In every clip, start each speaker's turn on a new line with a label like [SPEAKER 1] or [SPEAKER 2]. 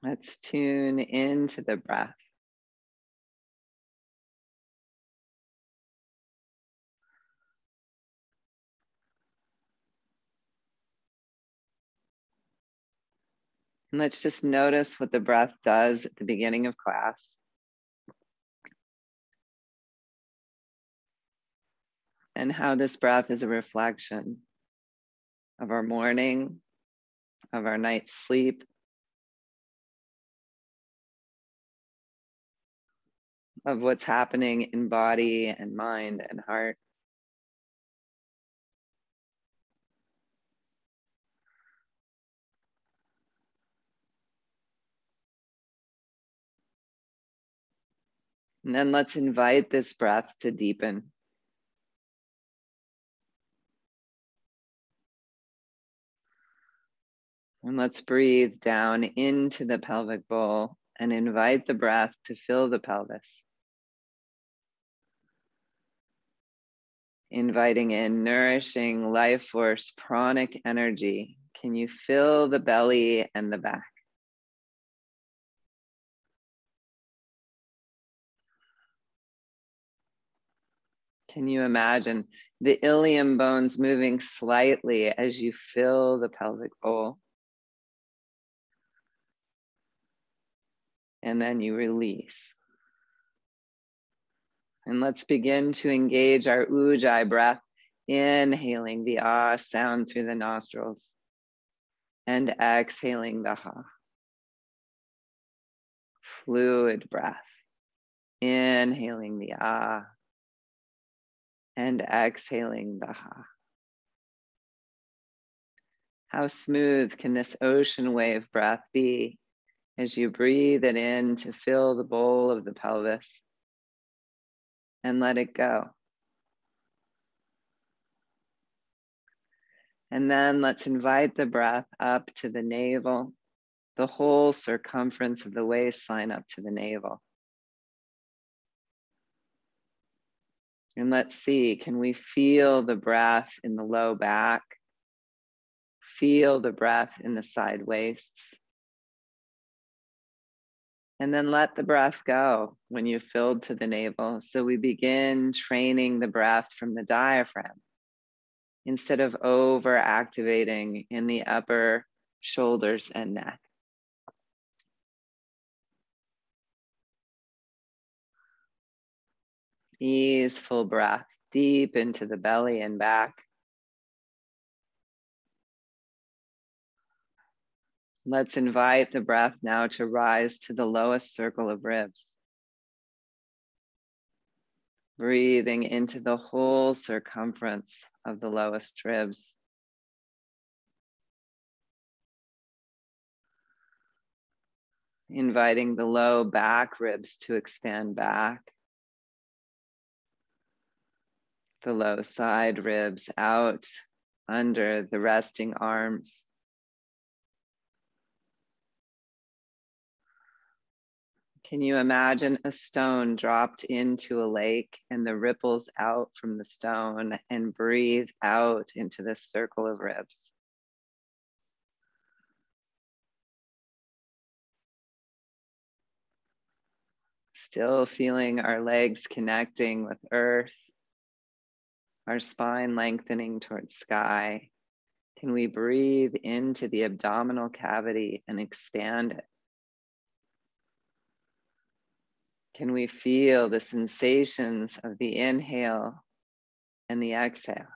[SPEAKER 1] Let's tune into the breath. And let's just notice what the breath does at the beginning of class. And how this breath is a reflection of our morning, of our night's sleep, of what's happening in body and mind and heart. And then let's invite this breath to deepen. And let's breathe down into the pelvic bowl and invite the breath to fill the pelvis. Inviting in nourishing life force, pranic energy. Can you fill the belly and the back? Can you imagine the ilium bones moving slightly as you fill the pelvic bowl? And then you release. And let's begin to engage our Ujjayi breath, inhaling the ah sound through the nostrils and exhaling the ha. Fluid breath, inhaling the ah and exhaling the ha. How smooth can this ocean wave breath be as you breathe it in to fill the bowl of the pelvis and let it go. And then let's invite the breath up to the navel, the whole circumference of the waistline up to the navel. And let's see, can we feel the breath in the low back? Feel the breath in the side waists. And then let the breath go when you've filled to the navel. So we begin training the breath from the diaphragm instead of over activating in the upper shoulders and neck. Easeful breath deep into the belly and back. Let's invite the breath now to rise to the lowest circle of ribs. Breathing into the whole circumference of the lowest ribs. Inviting the low back ribs to expand back. The low side ribs out under the resting arms. Can you imagine a stone dropped into a lake and the ripples out from the stone, and breathe out into this circle of ribs? Still feeling our legs connecting with earth, our spine lengthening towards sky. Can we breathe into the abdominal cavity and expand it? Can we feel the sensations of the inhale and the exhale?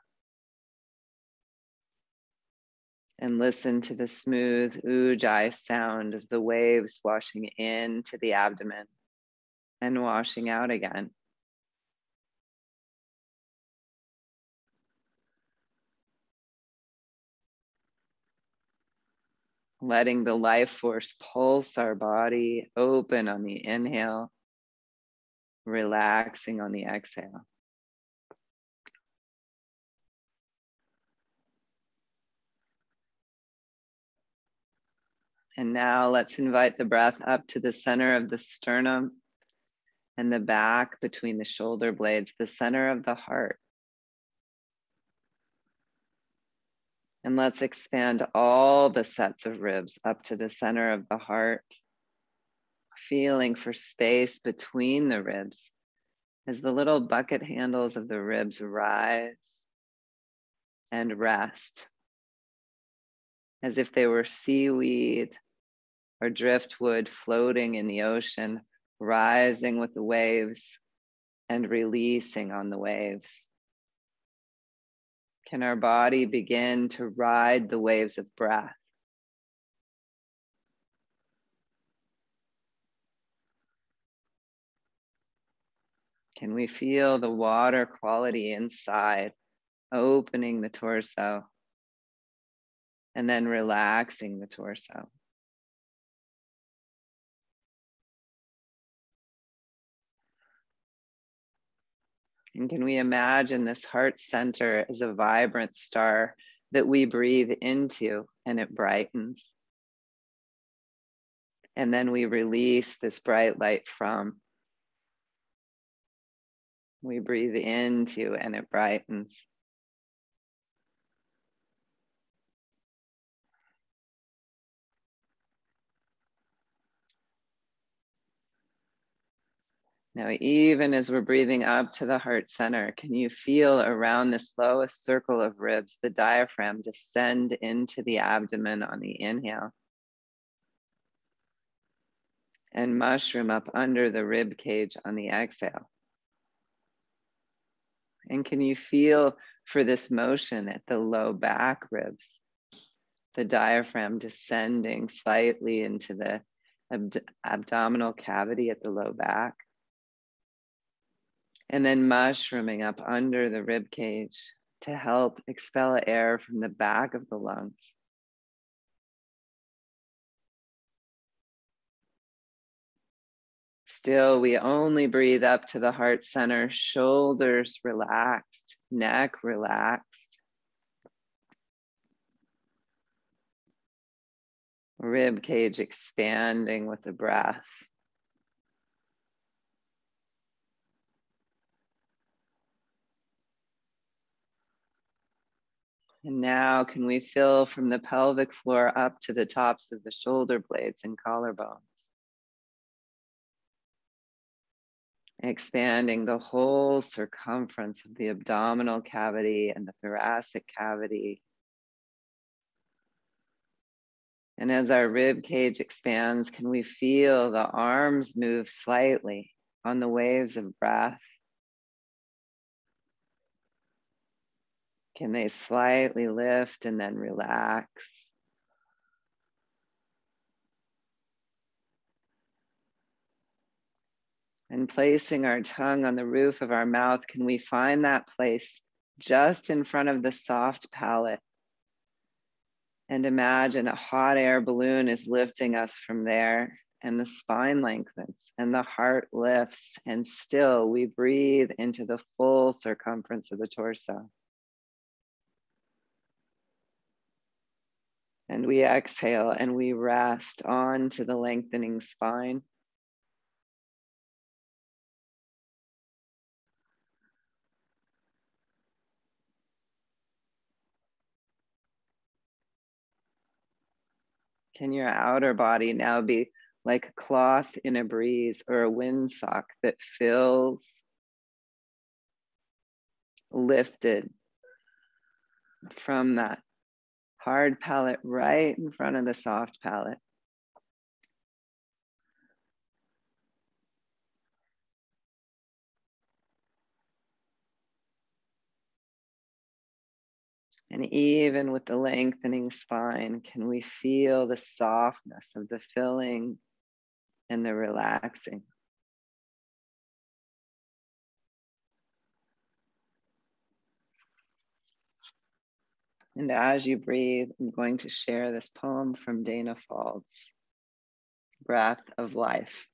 [SPEAKER 1] And listen to the smooth Ujjayi sound of the waves washing into the abdomen and washing out again. Letting the life force pulse our body open on the inhale, relaxing on the exhale. And now let's invite the breath up to the center of the sternum and the back between the shoulder blades, the center of the heart. And let's expand all the sets of ribs up to the center of the heart. feeling for space between the ribs as the little bucket handles of the ribs rise and rest, as if they were seaweed or driftwood floating in the ocean, rising with the waves and releasing on the waves. Can our body begin to ride the waves of breath? Can we feel the water quality inside, opening the torso and then relaxing the torso? And can we imagine this heart center as a vibrant star that we breathe into and it brightens? And then we release this bright light from. We breathe into and it brightens. Now, even as we're breathing up to the heart center, can you feel around this lowest circle of ribs, the diaphragm descend into the abdomen on the inhale and mushroom up under the rib cage on the exhale? And can you feel for this motion at the low back ribs, the diaphragm descending slightly into the abdominal cavity at the low back? And then mushrooming up under the rib cage to help expel air from the back of the lungs. Still, we only breathe up to the heart center, shoulders relaxed, neck relaxed, rib cage expanding with the breath. And now can we fill from the pelvic floor up to the tops of the shoulder blades and collarbones? Expanding the whole circumference of the abdominal cavity and the thoracic cavity. And as our rib cage expands, can we feel the arms move slightly on the waves of breath? Can they slightly lift and then relax? And placing our tongue on the roof of our mouth, can we find that place just in front of the soft palate? And imagine a hot air balloon is lifting us from there, and the spine lengthens and the heart lifts, and still we breathe into the full circumference of the torso. And we exhale and we rest onto the lengthening spine. Can your outer body now be like a cloth in a breeze or a windsock that fills, lifted from that hard palate right in front of the soft palate? And even with the lengthening spine, can we feel the softness of the filling and the relaxing? And as you breathe, I'm going to share this poem from Dana Fald's Breath of Life.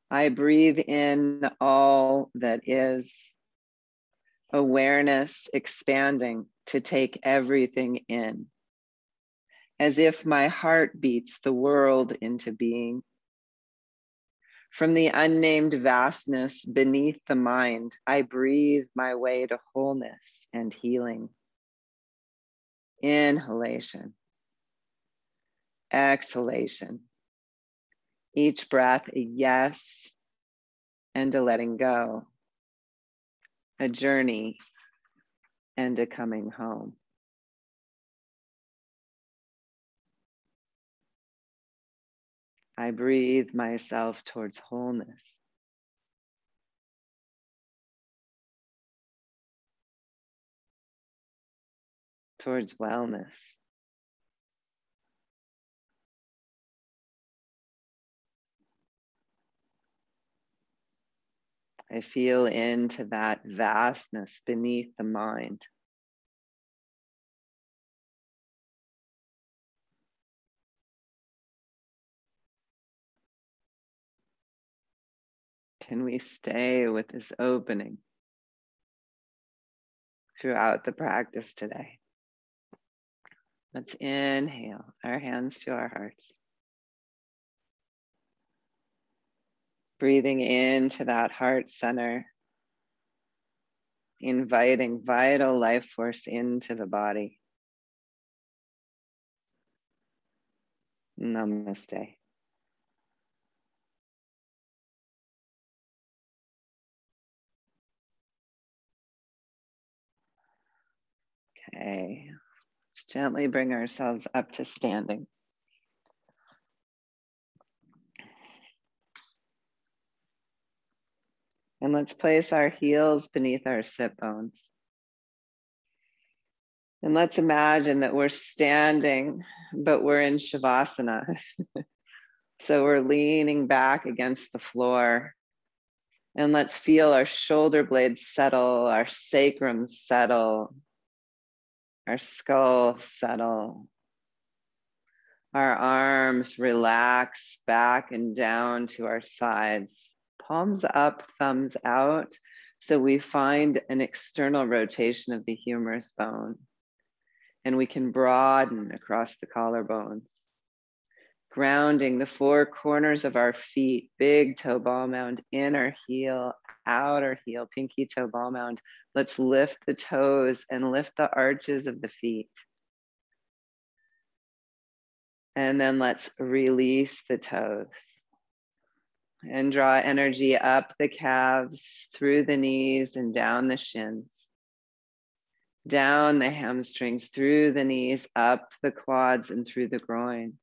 [SPEAKER 1] I breathe in all that is, awareness expanding to take everything in, as if my heart beats the world into being. From the unnamed vastness beneath the mind, I breathe my way to wholeness and healing. Inhalation, exhalation, Each breath a yes and a letting go, a journey and a coming home. I breathe myself towards wholeness. Towards wellness. I feel into that vastness beneath the mind. Can we stay with this opening throughout the practice today? Let's inhale, our hands to our hearts. Breathing into that heart center, inviting vital life force into the body. Namaste. Okay, let's gently bring ourselves up to standing. And let's place our heels beneath our sit bones. And let's imagine that we're standing, but we're in Shavasana. So we're leaning back against the floor. And let's feel our shoulder blades settle, our sacrum settle, our skull settle. Our arms relax back and down to our sides. Palms up, thumbs out. So we find an external rotation of the humerus bone. And we can broaden across the collarbones. Grounding the four corners of our feet, big toe ball mound, inner heel, outer heel, pinky toe ball mound. Let's lift the toes and lift the arches of the feet. And then let's release the toes and draw energy up the calves, through the knees and down the shins. Down the hamstrings, through the knees, up the quads and through the groins.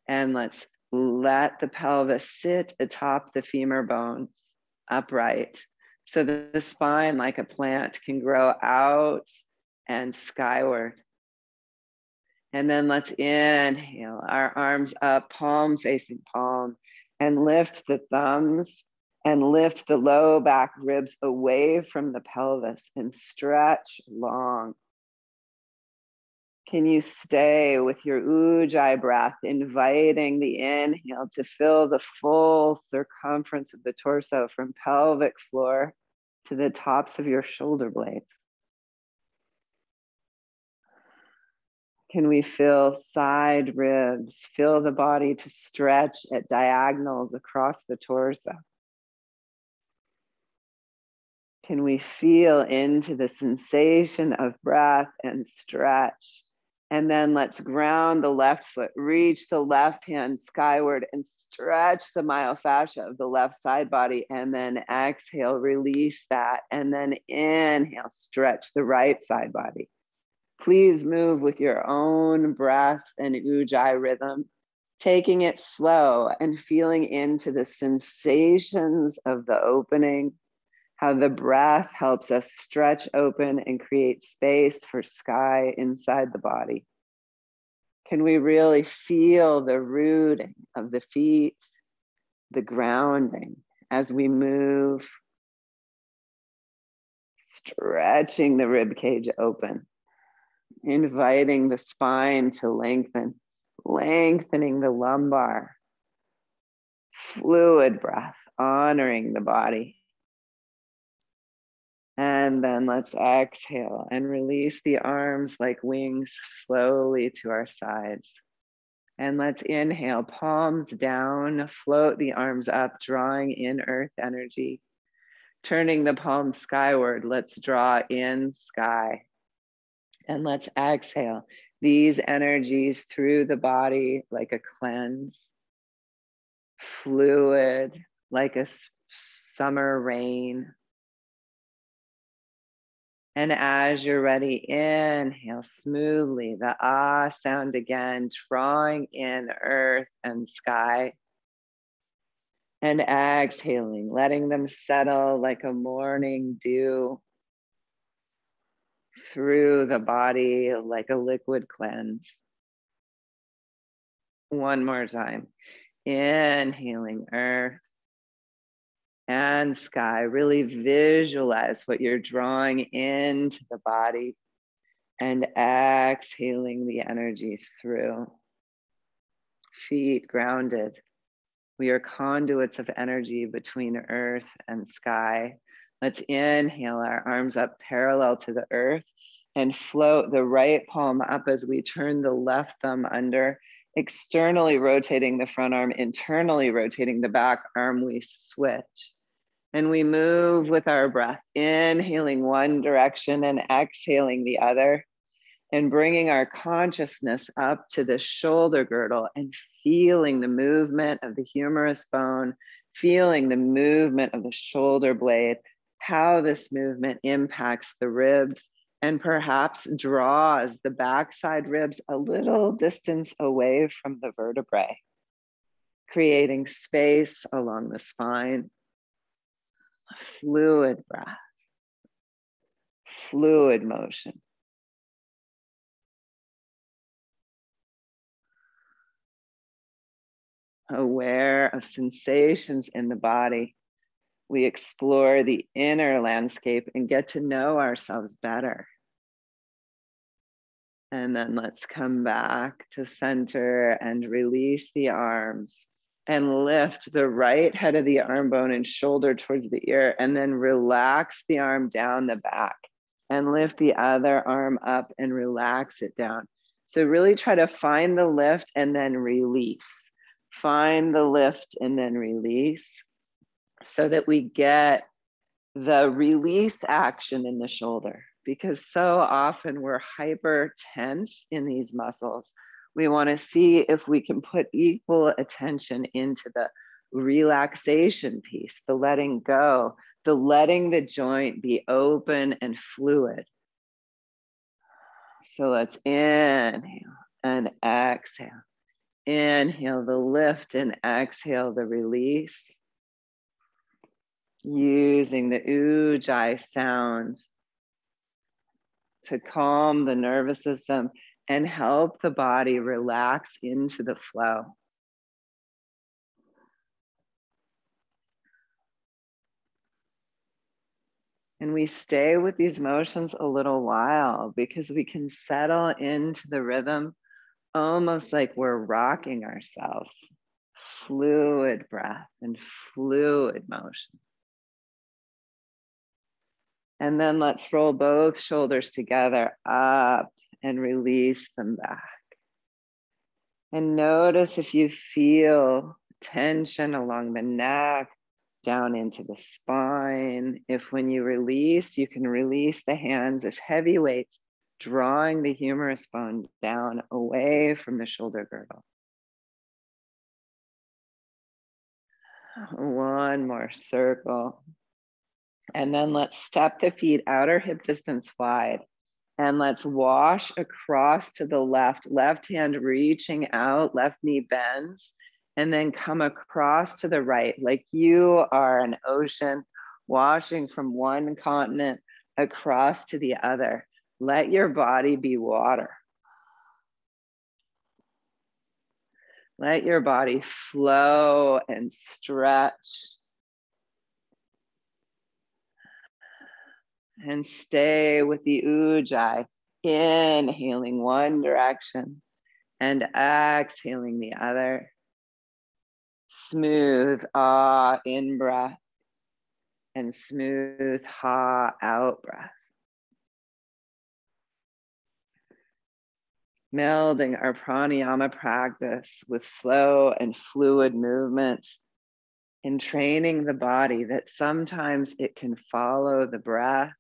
[SPEAKER 1] And let's let the pelvis sit atop the femur bones, upright, so that the spine, like a plant, can grow out and skyward. And then let's inhale, our arms up, palm facing palm, and lift the thumbs and lift the low back ribs away from the pelvis and stretch long. Can you stay with your Ujjayi breath, inviting the inhale to fill the full circumference of the torso from pelvic floor to the tops of your shoulder blades? Can we feel side ribs, feel the body to stretch at diagonals across the torso? Can we feel into the sensation of breath and stretch? And then let's ground the left foot, reach the left hand skyward and stretch the myofascia of the left side body. And then exhale, release that. And then inhale, stretch the right side body. Please move with your own breath and Ujjayi rhythm, taking it slow and feeling into the sensations of the opening, how the breath helps us stretch open and create space for sky inside the body. Can we really feel the rooting of the feet, the grounding as we move, stretching the rib cage open, inviting the spine to lengthen, lengthening the lumbar, fluid breath, honoring the body. And then let's exhale and release the arms like wings slowly to our sides. And let's inhale, palms down, float the arms up, drawing in earth energy. Turning the palms skyward, let's draw in sky. And let's exhale these energies through the body like a cleanse. fluid, like a summer rain. And as you're ready, inhale smoothly, the ah sound again, drawing in earth and sky. And exhaling, letting them settle like a morning dew through the body like a liquid cleanse. One more time. Inhaling earth and sky. Really visualize what you're drawing into the body and exhaling the energies through. Feet grounded. We are conduits of energy between earth and sky. Let's inhale our arms up parallel to the earth and float the right palm up as we turn the left thumb under, externally rotating the front arm, internally rotating the back arm. We switch and we move with our breath, inhaling one direction and exhaling the other, and bringing our consciousness up to the shoulder girdle and feeling the movement of the humerus bone, feeling the movement of the shoulder blade, how this movement impacts the ribs and perhaps draws the backside ribs a little distance away from the vertebrae, creating space along the spine. Fluid breath, fluid motion. Aware of sensations in the body, we explore the inner landscape and get to know ourselves better. And then let's come back to center and release the arms and lift the right head of the arm bone and shoulder towards the ear, and then relax the arm down the back and lift the other arm up and relax it down. So really try to find the lift and then release. Find the lift and then release so that we get the release action in the shoulder, because so often we're hyper tense in these muscles. We want to see if we can put equal attention into the relaxation piece, the letting go, the letting the joint be open and fluid. So let's inhale and exhale. Inhale the lift and exhale the release. Using the Ujjayi sound to calm the nervous system and help the body relax into the flow. And we stay with these motions a little while because we can settle into the rhythm almost like we're rocking ourselves. Fluid breath and fluid motion. And then let's roll both shoulders together up and release them back. And notice if you feel tension along the neck, down into the spine. If when you release, you can release the hands as heavy weights, drawing the humerus bone down away from the shoulder girdle. One more circle. And then let's step the feet outer hip distance wide. And let's wash across to the left, left hand reaching out, left knee bends, and then come across to the right, like you are an ocean washing from one continent across to the other. Let your body be water. Let your body flow and stretch. And stay with the Ujjayi, inhaling one direction and exhaling the other. Smooth ah in breath and smooth ha out breath. Melding our pranayama practice with slow and fluid movements and training the body that sometimes it can follow the breath.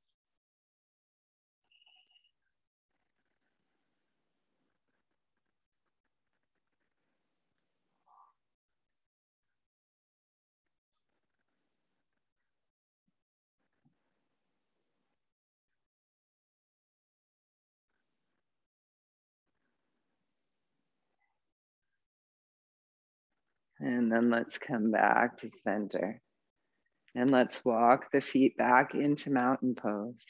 [SPEAKER 1] And then let's come back to center. And let's walk the feet back into mountain pose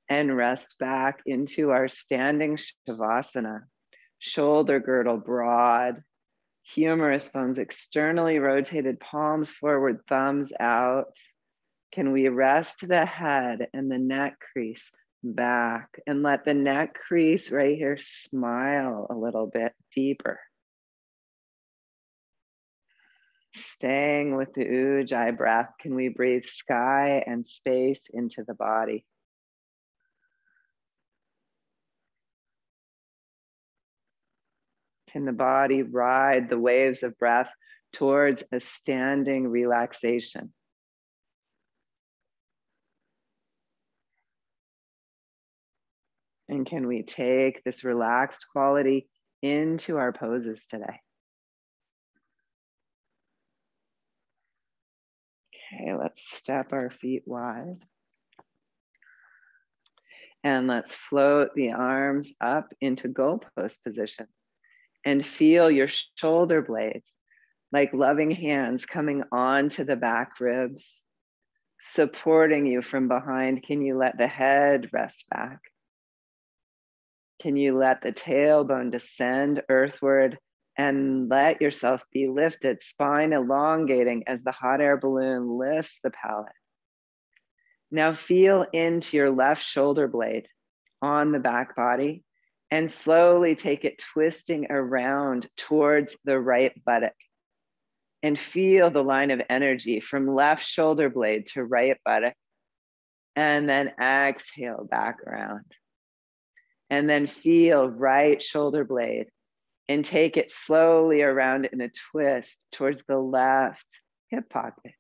[SPEAKER 1] and rest back into our standing Shavasana. Shoulder girdle broad, humerus bones externally rotated, palms forward, thumbs out. Can we rest the head and the neck crease back and let the neck crease right here smile a little bit deeper? Staying with the Ujjayi breath, can we breathe sky and space into the body? Can the body ride the waves of breath towards a standing relaxation? And can we take this relaxed quality into our poses today? Okay, let's step our feet wide. And let's float the arms up into goalpost position. And feel your shoulder blades like loving hands coming onto the back ribs, supporting you from behind. Can you let the head rest back? Can you let the tailbone descend earthward and let yourself be lifted, spine elongating as the hot air balloon lifts the palate? Now feel into your left shoulder blade on the back body and slowly take it twisting around towards the right buttock. And feel the line of energy from left shoulder blade to right buttock. And then exhale back around. And then feel right shoulder blade and take it slowly around in a twist towards the left hip pocket.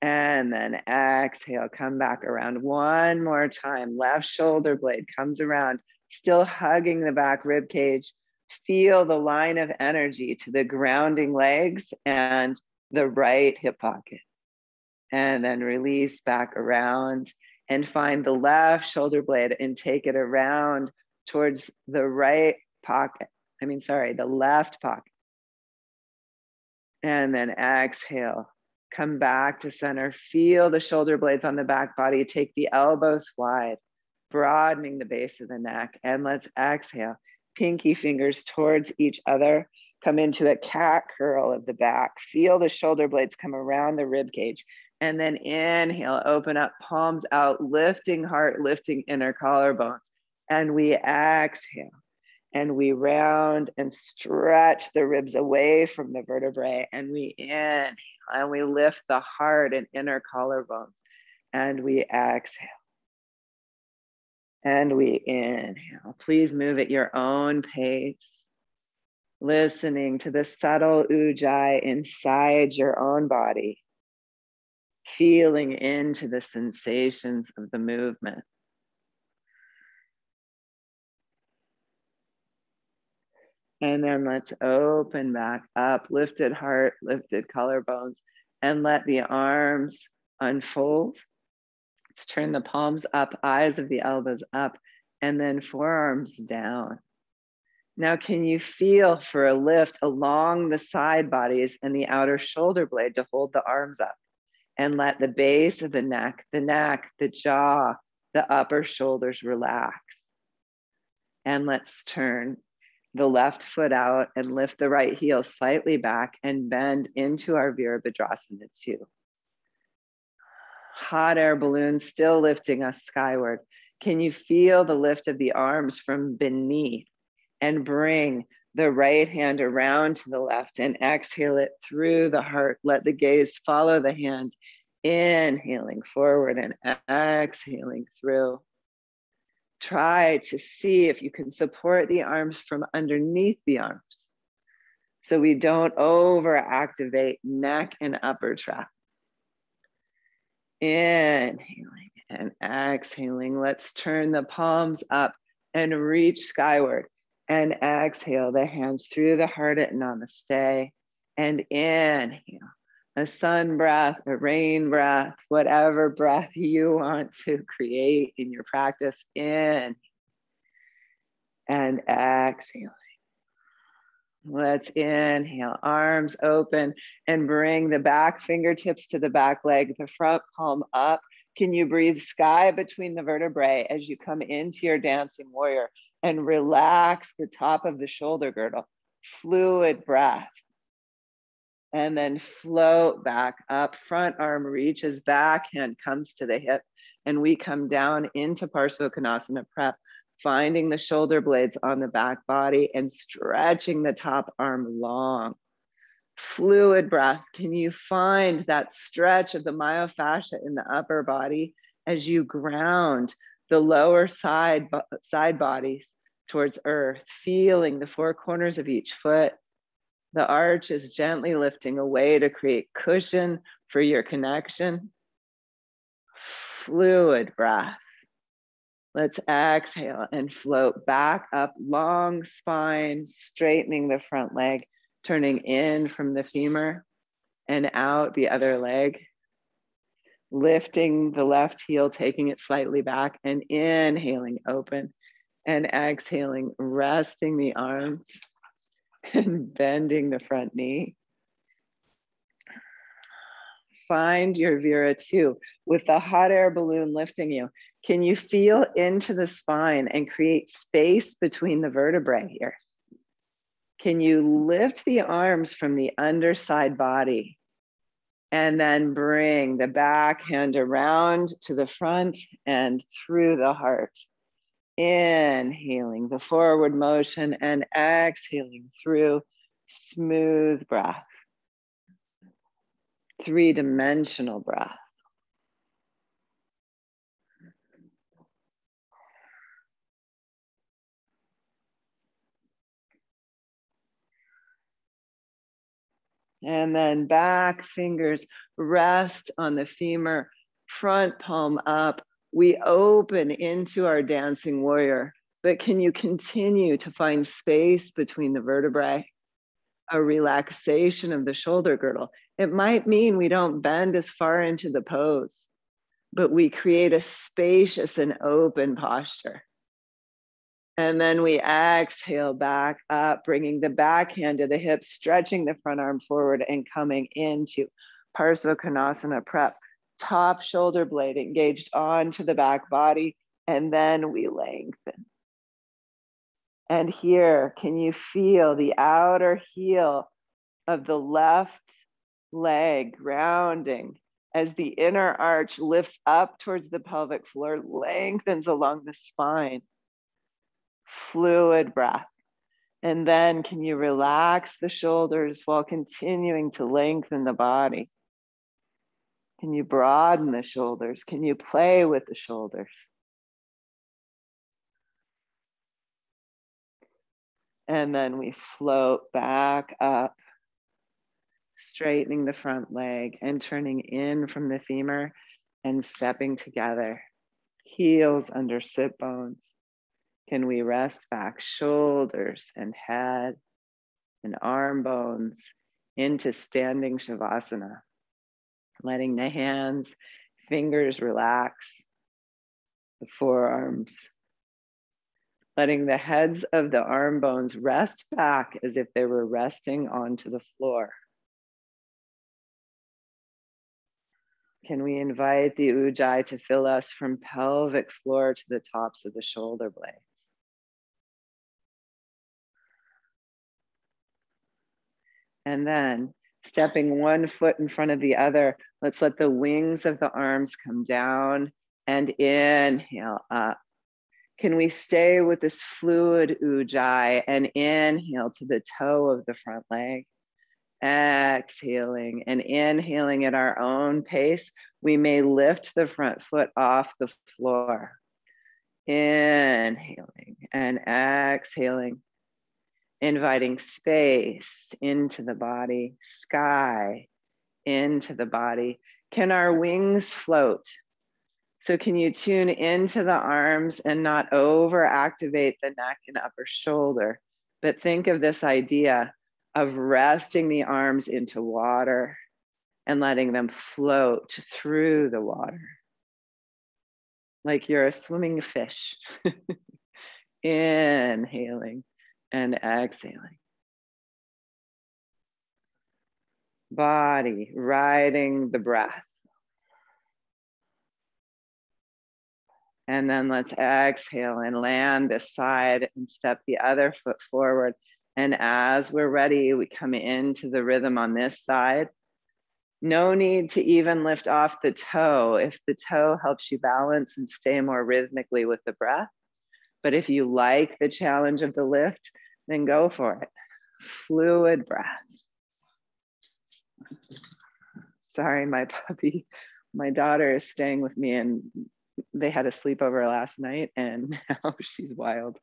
[SPEAKER 1] And then exhale, come back around one more time. Left shoulder blade comes around, still hugging the back rib cage. Feel the line of energy to the grounding legs and the right hip pocket. And then release back around and find the left shoulder blade and take it around towards the right pocket. The left pocket. And then exhale. Come back to center. Feel the shoulder blades on the back body. Take the elbows wide, broadening the base of the neck. And let's exhale. Pinky fingers towards each other. Come into a cat curl of the back. Feel the shoulder blades come around the rib cage. And then inhale, open up, palms out, lifting heart, lifting inner collarbones. And we exhale. And we round and stretch the ribs away from the vertebrae. And we inhale. And we lift the heart and inner collarbones. And we exhale. And we inhale. Please move at your own pace. Listening to the subtle Ujjayi inside your own body. Feeling into the sensations of the movement. And then let's open back up, lifted heart, lifted collarbones, and let the arms unfold. Let's turn the palms up, eyes of the elbows up, and then forearms down. Now, can you feel for a lift along the side bodies and the outer shoulder blade to hold the arms up? And let the base of the neck, the jaw, the upper shoulders relax. And let's turn the left foot out and lift the right heel slightly back and bend into our Virabhadrasana 2. Hot air balloon still lifting us skyward. Can you feel the lift of the arms from beneath and bring the right hand around to the left and exhale it through the heart. Let the gaze follow the hand, inhaling forward and exhaling through. Try to see if you can support the arms from underneath the arms so we don't overactivate neck and upper tract. Inhaling and exhaling. Let's turn the palms up and reach skyward. And exhale the hands through the heart at namaste. And inhale a sun breath, a rain breath, whatever breath you want to create in your practice. In and exhaling. Let's inhale, arms open, and bring the back fingertips to the back leg, the front palm up. Can you breathe sky between the vertebrae as you come into your dancing warrior and relax the top of the shoulder girdle? Fluid breath. And then float back up. Front arm reaches back, hand comes to the hip, and we come down into Parsvakonasana prep, finding the shoulder blades on the back body and stretching the top arm long. Fluid breath. Can you find that stretch of the myofascia in the upper body as you ground the lower side bodies towards earth, feeling the four corners of each foot? The arch is gently lifting away to create cushion for your connection. Fluid breath. Let's exhale and float back up, long spine, straightening the front leg, turning in from the femur and out the other leg. Lifting the left heel, taking it slightly back, and inhaling open, and exhaling, resting the arms and bending the front knee. Find your Vira 2 with the hot air balloon lifting you. Can you feel into the spine and create space between the vertebrae here? Can you lift the arms from the underside body and then bring the back hand around to the front and through the heart? Inhaling the forward motion and exhaling through smooth breath. Three-dimensional breath. And then back fingers rest on the femur, front palm up. We open into our dancing warrior, but can you continue to find space between the vertebrae? A relaxation of the shoulder girdle. It might mean we don't bend as far into the pose, but we create a spacious and open posture. And then we exhale back up, bringing the back hand to the hip, stretching the front arm forward and coming into Parsvakonasana prep. Top shoulder blade engaged onto the back body, and then we lengthen. And here, can you feel the outer heel of the left leg grounding as the inner arch lifts up towards the pelvic floor, lengthens along the spine? Fluid breath. And then can you relax the shoulders while continuing to lengthen the body? Can you broaden the shoulders? Can you play with the shoulders? And then we float back up, straightening the front leg and turning in from the femur and stepping together. Heels under sit bones. Can we rest back shoulders and head and arm bones into standing Shavasana, letting the hands, fingers relax, the forearms, letting the heads of the arm bones rest back as if they were resting onto the floor. Can we invite the Ujjayi to fill us from pelvic floor to the tops of the shoulder blades? And then stepping one foot in front of the other, let's let the wings of the arms come down and inhale up. Can we stay with this fluid Ujjayi and inhale to the toe of the front leg? Exhaling and inhaling at our own pace, we may lift the front foot off the floor. Inhaling and exhaling, inviting space into the body, sky into the body. Can our wings float? So can you tune into the arms and not over-activate the neck and upper shoulder, but think of this idea of resting the arms into water and letting them float through the water. Like you're a swimming fish. Inhaling and exhaling. body, riding the breath. And then let's exhale and land this side and step the other foot forward. And as we're ready, we come into the rhythm on this side. No need to even lift off the toe if the toe helps you balance and stay more rhythmically with the breath. But if you like the challenge of the lift, then go for it. Fluid breath. Sorry, my puppy, my daughter is staying with me and they had a sleepover last night and now she's wild.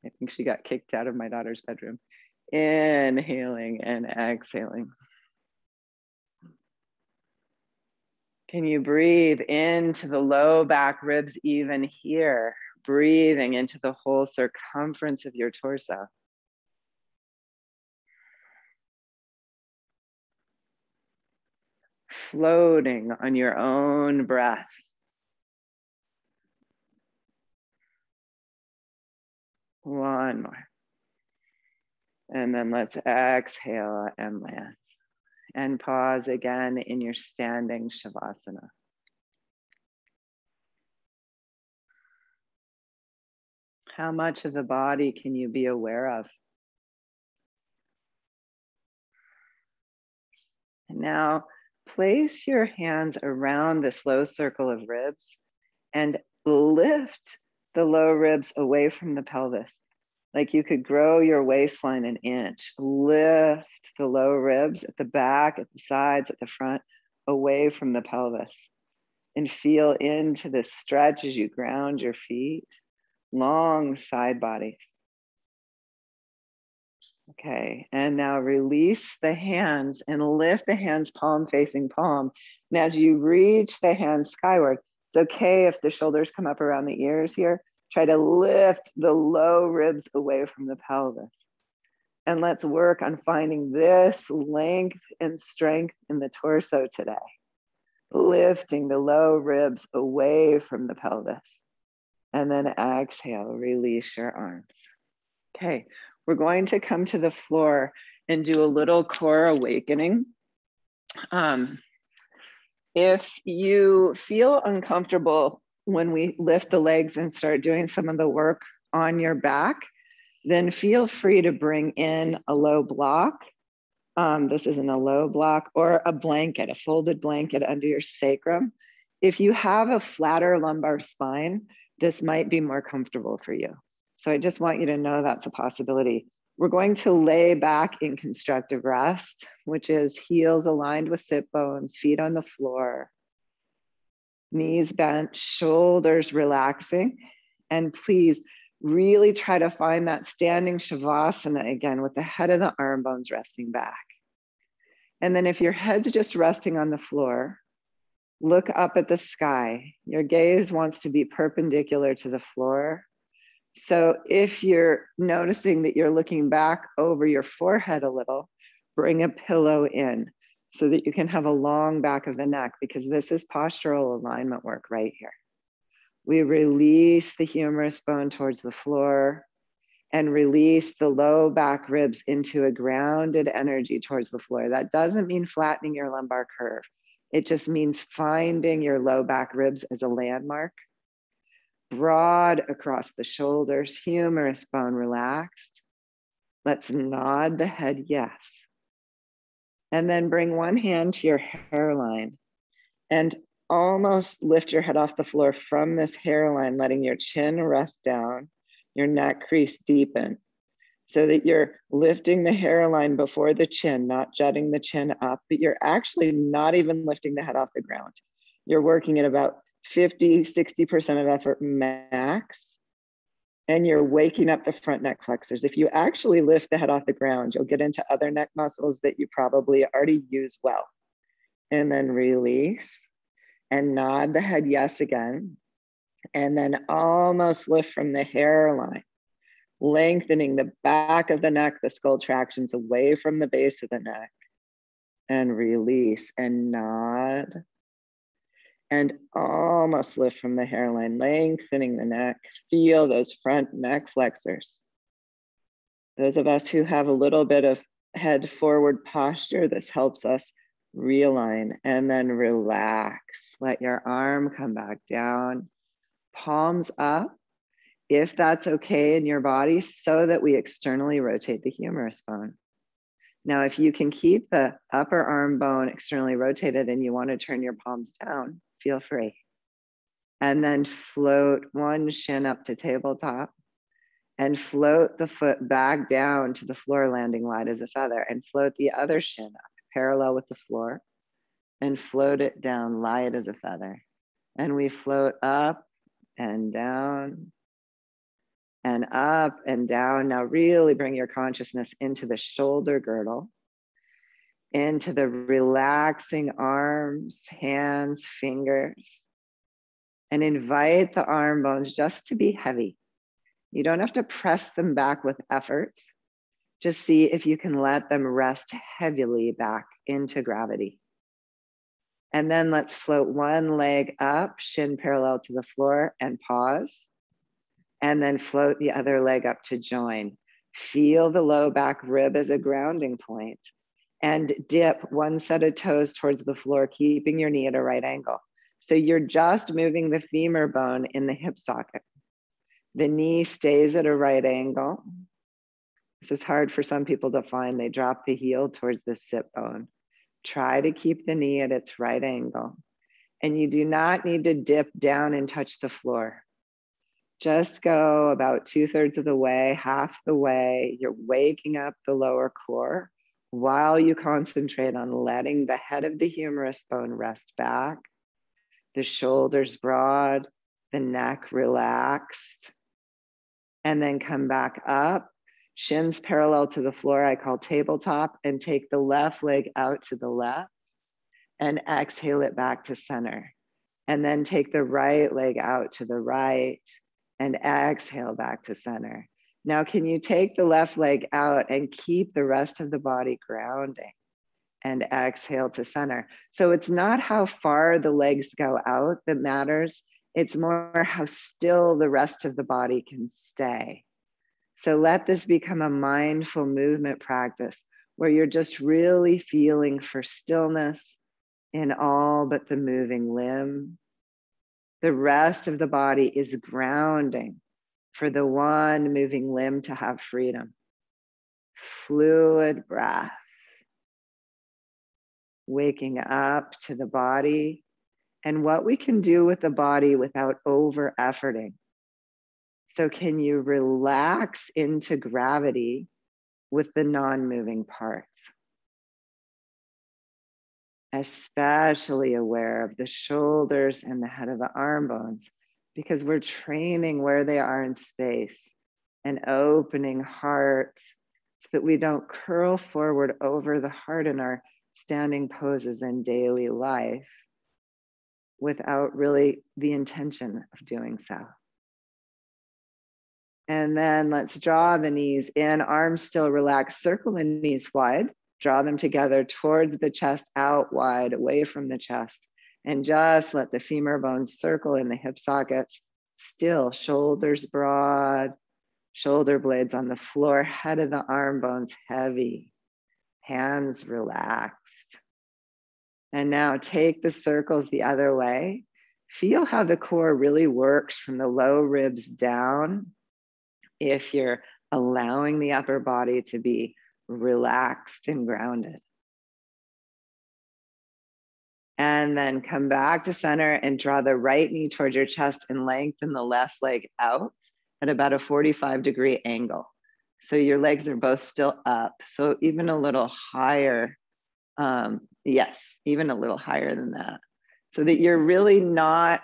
[SPEAKER 1] I think she got kicked out of my daughter's bedroom. Inhaling and exhaling. Can you breathe into the low back ribs even here? Breathing into the whole circumference of your torso. Floating on your own breath. One more. And then let's exhale and land. And pause again in your standing Shavasana. How much of the body can you be aware of? And now place your hands around this low circle of ribs and lift the low ribs away from the pelvis. Like you could grow your waistline an inch. Lift the low ribs at the back, at the sides, at the front, away from the pelvis. And feel into this stretch as you ground your feet. Long side body. Okay, and now release the hands and lift the hands palm facing palm. And as you reach the hands skyward, it's okay if the shoulders come up around the ears here. Try to lift the low ribs away from the pelvis. And let's work on finding this length and strength in the torso today. Lifting the low ribs away from the pelvis. And then exhale, release your arms. Okay, we're going to come to the floor and do a little core awakening. If you feel uncomfortable when we lift the legs and start doing some of the work on your back, then feel free to bring in a low block. This isn't a low block, or a blanket, a folded blanket under your sacrum. If you have a flatter lumbar spine, this might be more comfortable for you. So I just want you to know that's a possibility. We're going to lay back in constructive rest, which is heels aligned with sit bones, feet on the floor, knees bent, shoulders relaxing. And please really try to find that standing Shavasana again with the head of the arm bones resting back. And then if your head's just resting on the floor, look up at the sky. Your gaze wants to be perpendicular to the floor. So if you're noticing that you're looking back over your forehead a little, bring a pillow in so that you can have a long back of the neck, because this is postural alignment work right here. We release the humerus bone towards the floor and release the low back ribs into a grounded energy towards the floor. That doesn't mean flattening your lumbar curve. It just means finding your low back ribs as a landmark. Broad across the shoulders, humerus bone relaxed. Let's nod the head yes. And then bring one hand to your hairline and almost lift your head off the floor from this hairline, letting your chin rest down, your neck crease deepen, so that you're lifting the hairline before the chin, not jutting the chin up, but you're actually not even lifting the head off the ground. You're working at about 50, 60% of effort max, and you're waking up the front neck flexors. If you actually lift the head off the ground, you'll get into other neck muscles that you probably already use well. And then release and nod the head yes again. And then almost lift from the hairline, lengthening the back of the neck, the skull tractions away from the base of the neck. And release and nod. And almost lift from the hairline, lengthening the neck. Feel those front neck flexors. Those of us who have a little bit of head forward posture, this helps us realign, and then relax. Let your arm come back down, palms up, if that's okay in your body, so that we externally rotate the humerus bone. Now, if you can keep the upper arm bone externally rotated and you want to turn your palms down, feel free. And then float one shin up to tabletop and float the foot back down to the floor, landing light as a feather, and float the other shin up parallel with the floor and float it down light as a feather. And we float up and down and up and down. Now really bring your consciousness into the shoulder girdle, into the relaxing arms, hands, fingers, and invite the arm bones just to be heavy. You don't have to press them back with effort. Just see if you can let them rest heavily back into gravity. And then let's float one leg up, shin parallel to the floor, and pause. And then float the other leg up to join. Feel the low back rib as a grounding point. And dip one set of toes towards the floor, keeping your knee at a right angle. So you're just moving the femur bone in the hip socket. The knee stays at a right angle. This is hard for some people to find. They drop the heel towards the sit bone. Try to keep the knee at its right angle. And you do not need to dip down and touch the floor. Just go about 2/3 of the way, half the way. You're waking up the lower core while you concentrate on letting the head of the humerus bone rest back, the shoulders broad, the neck relaxed, and then come back up, shins parallel to the floor, I call tabletop, and take the left leg out to the left and exhale it back to center. And then take the right leg out to the right and exhale back to center. Now, can you take the left leg out and keep the rest of the body grounding and exhale to center? So it's not how far the legs go out that matters. It's more how still the rest of the body can stay. So let this become a mindful movement practice where you're just really feeling for stillness in all but the moving limb. The rest of the body is grounding for the one moving limb to have freedom. Fluid breath. Waking up to the body and what we can do with the body without over-efforting. So can you relax into gravity with the non-moving parts? Especially aware of the shoulders and the head of the arm bones, because we're training where they are in space and opening heart so that we don't curl forward over the heart in our standing poses in daily life without really the intention of doing so. And then let's draw the knees in, arms still relaxed, circle the knees wide, draw them together towards the chest, out wide, away from the chest, and just let the femur bones circle in the hip sockets, still shoulders broad, shoulder blades on the floor, head of the arm bones heavy, hands relaxed. And now take the circles the other way. Feel how the core really works from the low ribs down if you're allowing the upper body to be relaxed and grounded. And then come back to center and draw the right knee towards your chest and lengthen the left leg out at about a 45-degree angle. So your legs are both still up. So even a little higher. Yes, even a little higher than that. So that you're really not,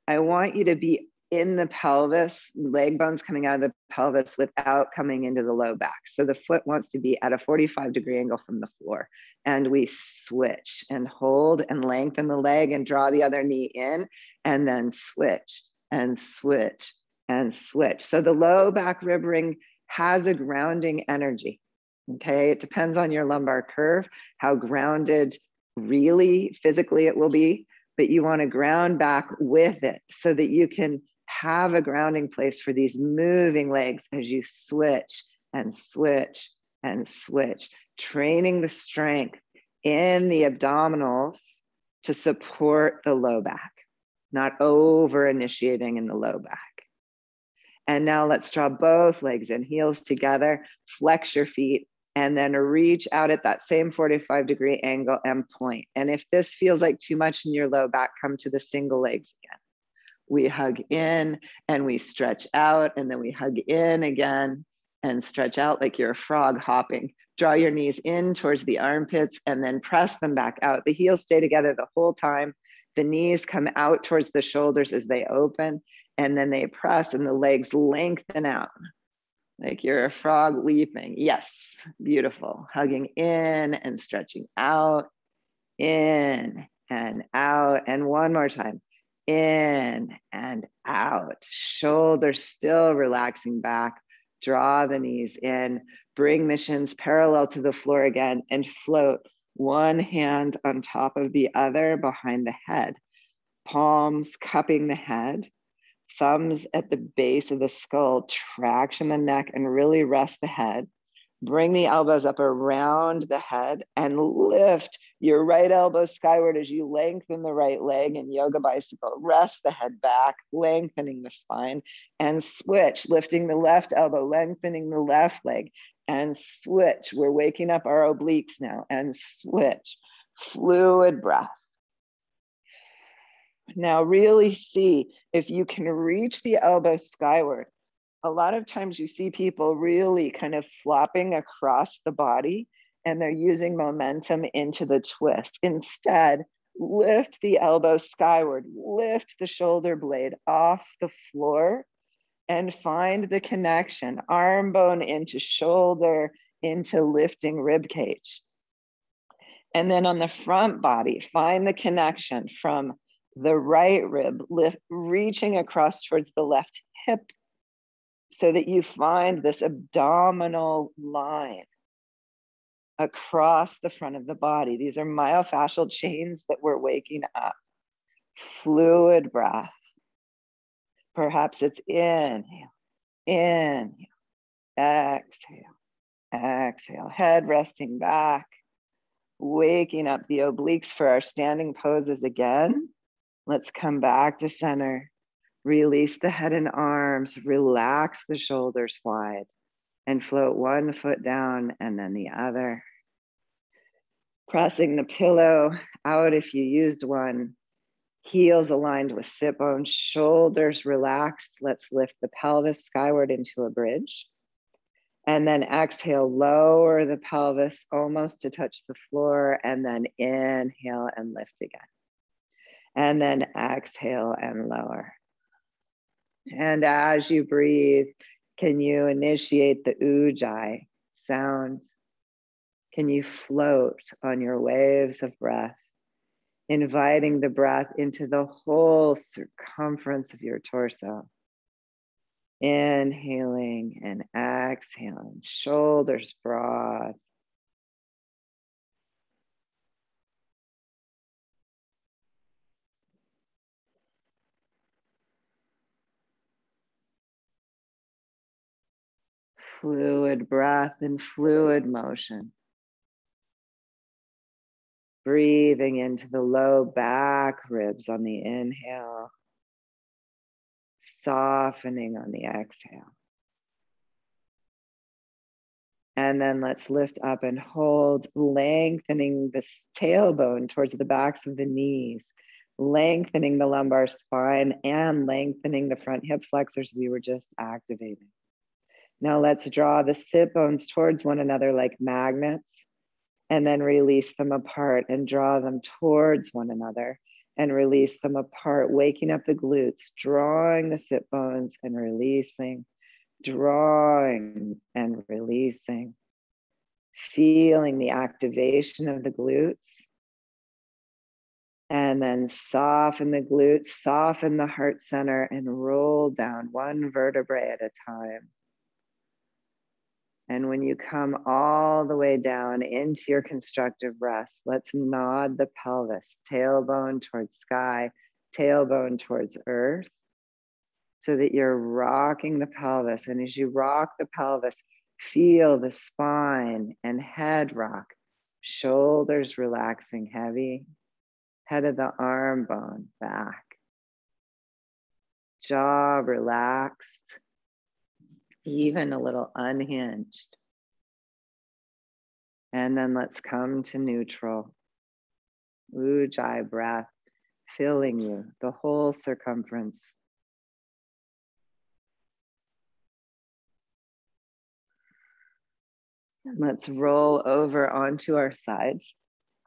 [SPEAKER 1] I want you to be in the pelvis, leg bones coming out of the pelvis without coming into the low back. So the foot wants to be at a 45-degree angle from the floor. And we switch and hold and lengthen the leg and draw the other knee in, and then switch and switch and switch. So the low back rib ring has a grounding energy. Okay, it depends on your lumbar curve, how grounded really physically it will be, but you want to ground back with it so that you can have a grounding place for these moving legs as you switch and switch and switch, training the strength in the abdominals to support the low back, not over initiating in the low back. And now let's draw both legs in, heels together, flex your feet, and then reach out at that same 45-degree angle and point. And if this feels like too much in your low back, come to the single legs again. We hug in and we stretch out, and then we hug in again and stretch out like you're a frog hopping. Draw your knees in towards the armpits and then press them back out. The heels stay together the whole time. The knees come out towards the shoulders as they open, and then they press and the legs lengthen out like you're a frog leaping. Yes, beautiful. Hugging in and stretching out, in and out. And one more time, in and out. Shoulders still relaxing back. Draw the knees in, bring the shins parallel to the floor again, and float one hand on top of the other behind the head. Palms cupping the head, thumbs at the base of the skull, traction the neck and really rest the head. Bring the elbows up around the head and lift your right elbow skyward as you lengthen the right leg in yoga bicycle. Rest the head back, lengthening the spine, and switch, lifting the left elbow, lengthening the left leg, and switch. We're waking up our obliques now, and switch. Fluid breath. Now really see if you can reach the elbow skyward. A lot of times you see people really kind of flopping across the body and they're using momentum into the twist. Instead, lift the elbow skyward, lift the shoulder blade off the floor and find the connection, arm bone into shoulder, into lifting rib cage. And then on the front body, find the connection from the right rib, reaching across towards the left hip so that you find this abdominal line across the front of the body. These are myofascial chains that we're waking up. Fluid breath. Perhaps it's inhale, inhale, exhale, exhale. Head resting back, waking up the obliques for our standing poses again. Let's come back to center. Release the head and arms, relax the shoulders wide, and float one foot down and then the other. Pressing the pillow out if you used one. Heels aligned with sit bones, shoulders relaxed. Let's lift the pelvis skyward into a bridge. And then exhale, lower the pelvis almost to touch the floor, and then inhale and lift again. And then exhale and lower. And as you breathe, can you initiate the ujjayi sound? Can you float on your waves of breath, inviting the breath into the whole circumference of your torso? Inhaling and exhaling, shoulders broad. Fluid breath and fluid motion. Breathing into the low back ribs on the inhale. Softening on the exhale. And then let's lift up and hold, lengthening the tailbone towards the backs of the knees, lengthening the lumbar spine and lengthening the front hip flexors we were just activating. Now let's draw the sit bones towards one another like magnets, and then release them apart and draw them towards one another and release them apart, waking up the glutes, drawing the sit bones and releasing, drawing and releasing, feeling the activation of the glutes. And then soften the glutes, soften the heart center, and roll down one vertebrae at a time. And when you come all the way down into your constructive rest, let's nod the pelvis, tailbone towards sky, tailbone towards earth, so that you're rocking the pelvis. And as you rock the pelvis, feel the spine and head rock, Shoulders relaxing heavy. Head of the arm bone back. Jaw relaxed, even a little unhinged. And then let's come to neutral. Ujjayi breath filling you, the whole circumference. And let's roll over onto our sides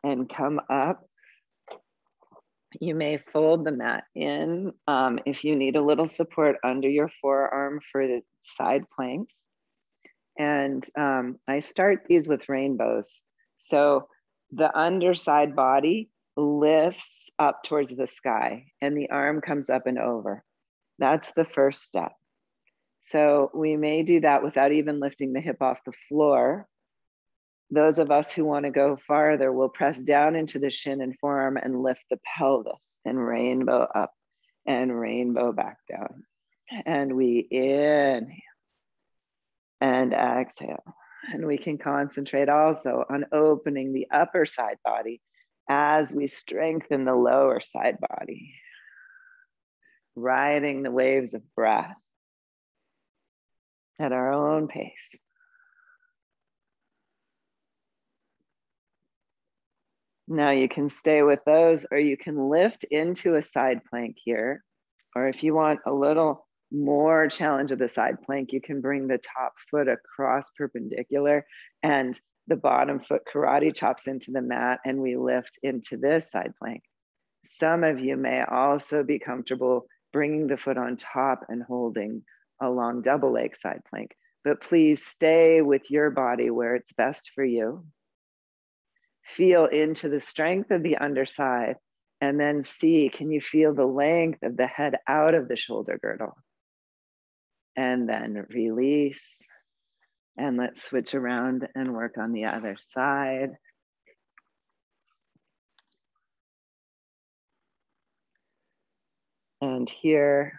[SPEAKER 1] and come up. You may fold the mat in if you need a little support under your forearm for the side planks. And I start these with rainbows. So the underside body lifts up towards the sky and the arm comes up and over. That's the first step. So we may do that without even lifting the hip off the floor. Those of us who want to go farther will press down into the shin and forearm and lift the pelvis and rainbow up and rainbow back down. And we inhale and exhale. And we can concentrate also on opening the upper side body as we strengthen the lower side body, riding the waves of breath at our own pace. Now you can stay with those, or you can lift into a side plank here. Or if you want a little more challenge of the side plank, you can bring the top foot across perpendicular and the bottom foot karate chops into the mat and we lift into this side plank. Some of you may also be comfortable bringing the foot on top and holding a long double leg side plank, but please stay with your body where it's best for you. Feel into the strength of the underside and then see, can you feel the length of the head out of the shoulder girdle? And then release. And let's switch around and work on the other side. And here,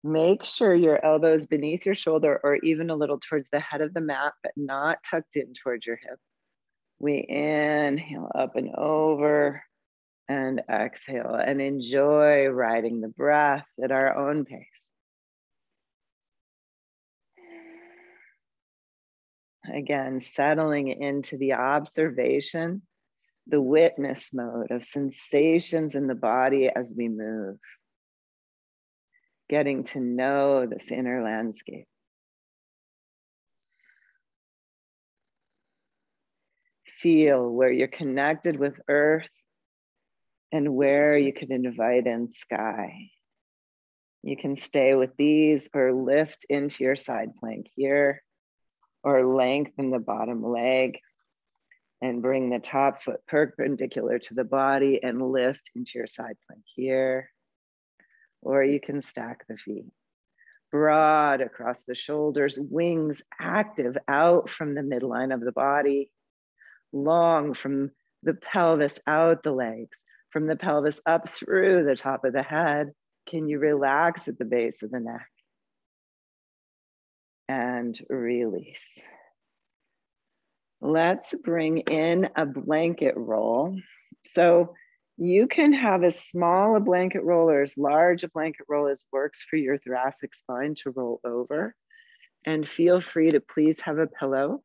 [SPEAKER 1] make sure your elbows beneath your shoulder or even a little towards the head of the mat, but not tucked in towards your hip. We inhale up and over and exhale and enjoy riding the breath at our own pace. Again, settling into the observation, the witness mode of sensations in the body as we move. Getting to know this inner landscape. Feel where you're connected with earth and where you could invite in sky. You can stay with these or lift into your side plank here, or lengthen the bottom leg and bring the top foot perpendicular to the body and lift into your side plank here. Or you can stack the feet. Broad across the shoulders, wings active out from the midline of the body. Long from the pelvis out the legs, from the pelvis up through the top of the head. Can you relax at the base of the neck? And release. Let's bring in a blanket roll. So you can have as small a blanket roll or as large a blanket roll as works for your thoracic spine to roll over. And feel free to please have a pillow.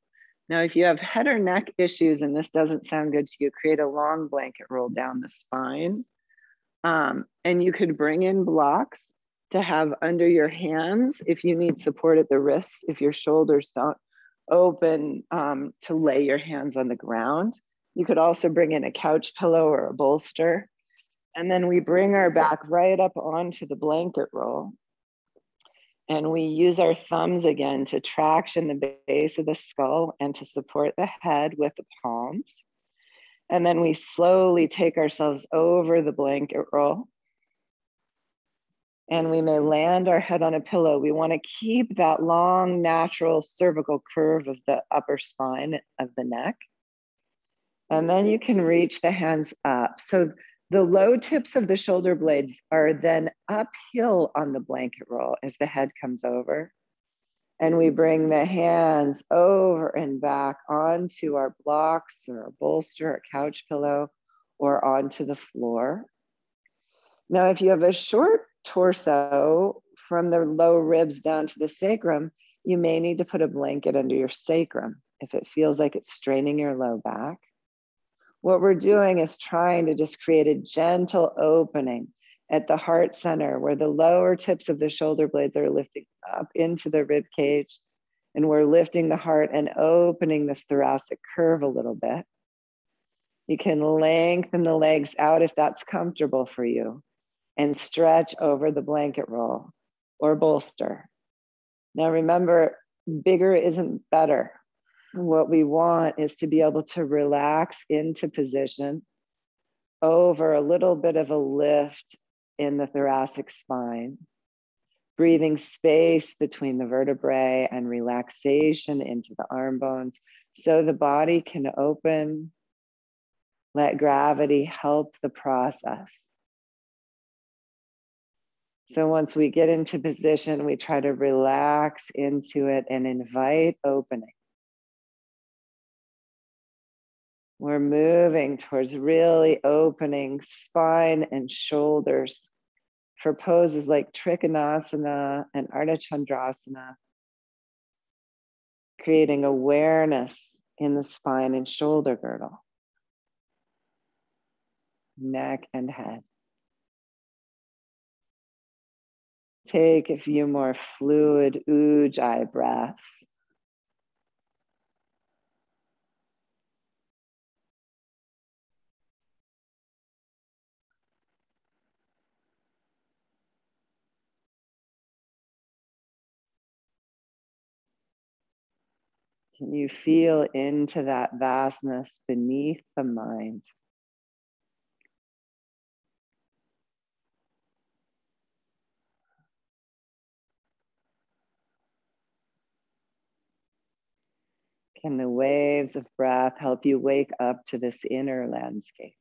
[SPEAKER 1] Now, if you have head or neck issues and this doesn't sound good to you, create a long blanket roll down the spine. And you could bring in blocks to have under your hands if you need support at the wrists, if your shoulders don't open to lay your hands on the ground. You could also bring in a couch pillow or a bolster. And then we bring our back right up onto the blanket roll. And we use our thumbs again to traction the base of the skull and to support the head with the palms. And then we slowly take ourselves over the blanket roll. And we may land our head on a pillow. We want to keep that long, natural cervical curve of the upper spine of the neck. And then you can reach the hands up. So the low tips of the shoulder blades are then uphill on the blanket roll as the head comes over. And we bring the hands over and back onto our blocks or a bolster, a couch pillow, or onto the floor. Now, if you have a short torso from the low ribs down to the sacrum, you may need to put a blanket under your sacrum if it feels like it's straining your low back. What we're doing is trying to just create a gentle opening at the heart center where the lower tips of the shoulder blades are lifting up into the rib cage. And we're lifting the heart and opening this thoracic curve a little bit. You can lengthen the legs out if that's comfortable for you and stretch over the blanket roll or bolster. Now remember, bigger isn't better. What we want is to be able to relax into position over a little bit of a lift in the thoracic spine, breathing space between the vertebrae and relaxation into the arm bones so the body can open. Let gravity help the process. So once we get into position, we try to relax into it and invite opening. We're moving towards really opening spine and shoulders for poses like Trikonasana and Ardha Chandrasana, creating awareness in the spine and shoulder girdle, neck and head. Take a few more fluid Ujjayi breaths. Can you feel into that vastness beneath the mind? Can the waves of breath help you wake up to this inner landscape?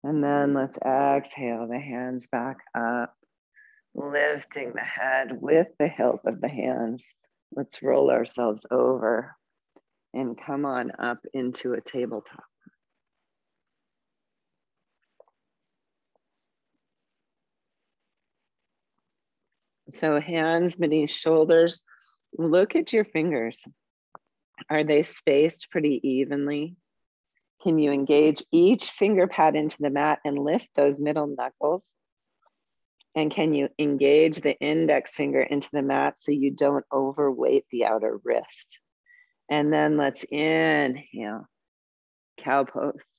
[SPEAKER 1] And then let's exhale the hands back up, lifting the head with the hilt of the hands. Let's roll ourselves over and come on up into a tabletop. So hands beneath shoulders. Look at your fingers. Are they spaced pretty evenly? Can you engage each finger pad into the mat and lift those middle knuckles? And can you engage the index finger into the mat so you don't overweight the outer wrist? And then let's inhale, cow pose.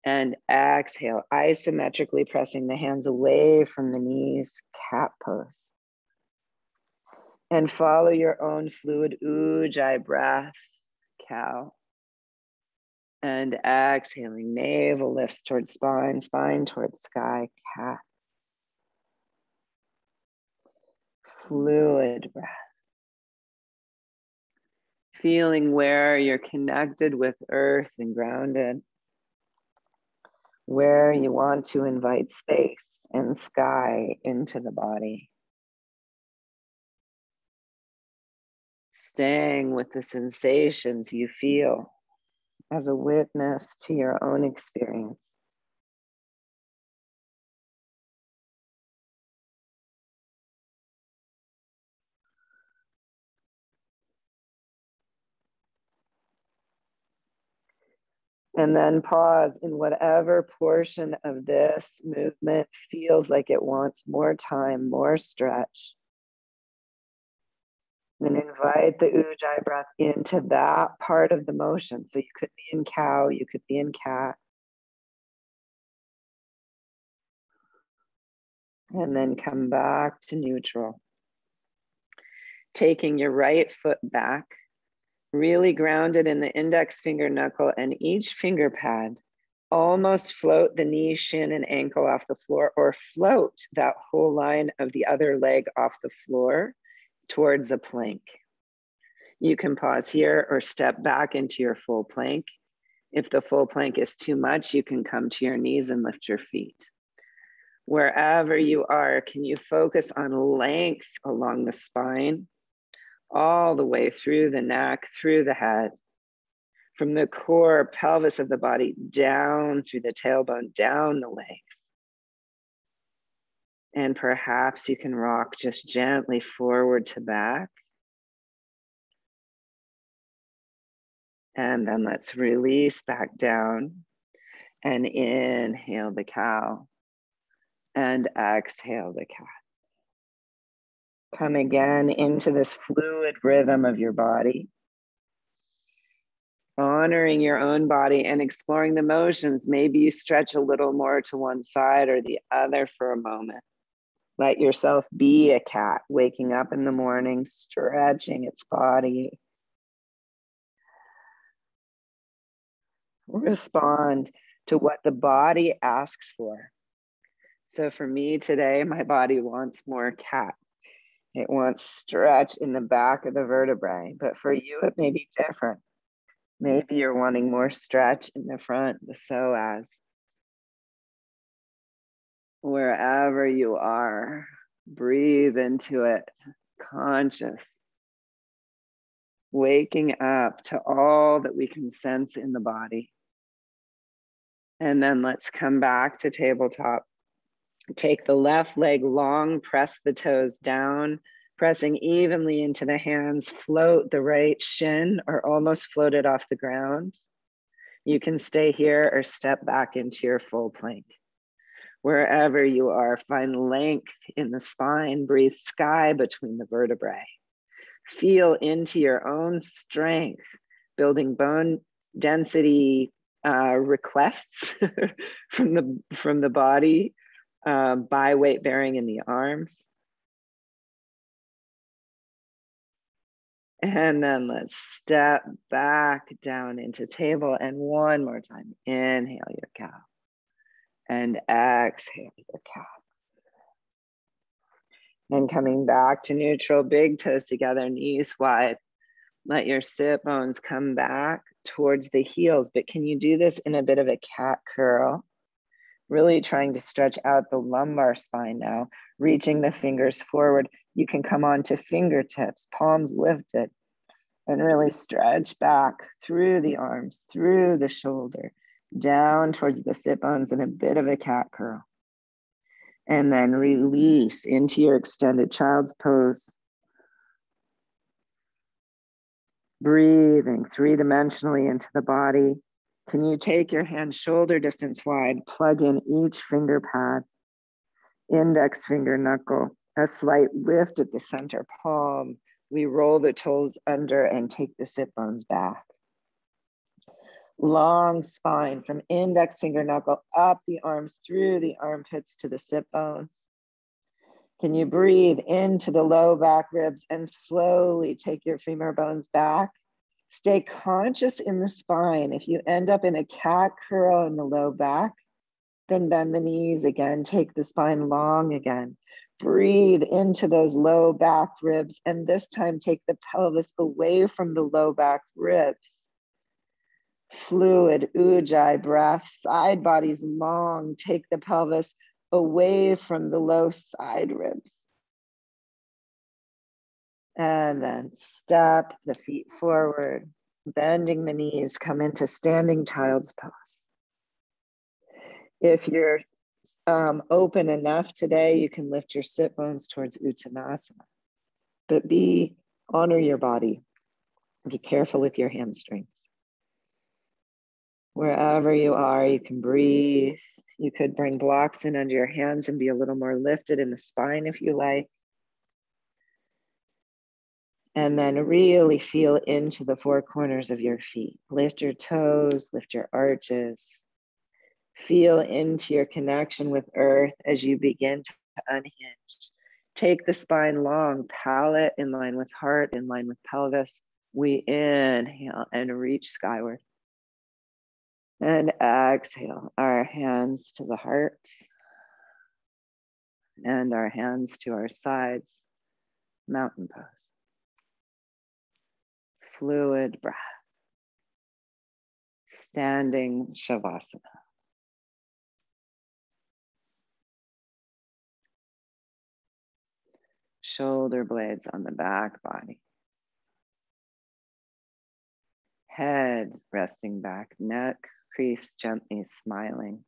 [SPEAKER 1] And exhale, isometrically pressing the hands away from the knees, cat pose. And follow your own fluid Ujjayi breath, cow. And exhaling, navel lifts towards spine, spine towards sky, cat. Fluid breath. Feeling where you're connected with earth and grounded. Where you want to invite space and sky into the body. Staying with the sensations you feel as a witness to your own experience. And then pause in whatever portion of this movement feels like it wants more time, more stretch. And invite the Ujjayi breath into that part of the motion. So you could be in cow, you could be in cat. And then come back to neutral. Taking your right foot back, really grounded in the index finger knuckle and each finger pad. Almost float the knee, shin, and ankle off the floor, or float that whole line of the other leg off the floor towards a plank. You can pause here or step back into your full plank If the full plank is too much, you can come to your knees and lift your feet. Wherever you are, can you focus on length along the spine, all the way through the neck, through the head, from the core pelvis of the body, down through the tailbone, down the legs. And perhaps you can rock just gently forward to back. And then let's release back down and inhale the cow and exhale the cat. Come again into this fluid rhythm of your body, honoring your own body and exploring the motions. Maybe you stretch a little more to one side or the other for a moment. Let yourself be a cat waking up in the morning, stretching its body. Respond to what the body asks for. So for me today, my body wants more cat. It wants stretch in the back of the vertebrae, but for you, it may be different. Maybe you're wanting more stretch in the front, the psoas. Wherever you are, breathe into it, conscious, waking up to all that we can sense in the body. And then let's come back to tabletop. Take the left leg long, press the toes down, pressing evenly into the hands, float the right shin or almost float it off the ground. You can stay here or step back into your full plank. Wherever you are, find length in the spine, breathe sky between the vertebrae. Feel into your own strength, building bone density requests from the body by weight bearing in the arms. And then let's step back down into table. And one more time, inhale your cow. And exhale your cat. And coming back to neutral, big toes together, knees wide. Let your sit bones come back towards the heels, but can you do this in a bit of a cat curl? Really trying to stretch out the lumbar spine now, reaching the fingers forward. You can come on to fingertips, palms lifted, and really stretch back through the arms, through the shoulder, down towards the sit bones in a bit of a cat curl. And then release into your extended child's pose. Breathing three-dimensionally into the body. Can you take your hand shoulder distance wide, plug in each finger pad, index finger knuckle, a slight lift at the center palm. We roll the toes under and take the sit bones back. Long spine from index finger knuckle up the arms through the armpits to the sit bones. Can you breathe into the low back ribs and slowly take your femur bones back? Stay conscious in the spine. If you end up in a cat curl in the low back, then bend the knees again, take the spine long again. Breathe into those low back ribs, and this time take the pelvis away from the low back ribs. Fluid ujjayi breath, side bodies long, take the pelvis away from the low side ribs. And then step the feet forward, bending the knees, come into standing child's pose. If you're open enough today, you can lift your sit bones towards Uttanasana. But honor your body. Be careful with your hamstrings. Wherever you are, you can breathe. You could bring blocks in under your hands and be a little more lifted in the spine if you like. And then really feel into the four corners of your feet. Lift your toes, lift your arches. Feel into your connection with earth as you begin to unhinge. Take the spine long, palate in line with heart, in line with pelvis. We inhale and reach skyward. And exhale, our hands to the heart and our hands to our sides, mountain pose. Fluid breath. Standing Shavasana. Shoulder blades on the back body. Head resting back, neck creased, gently smiling.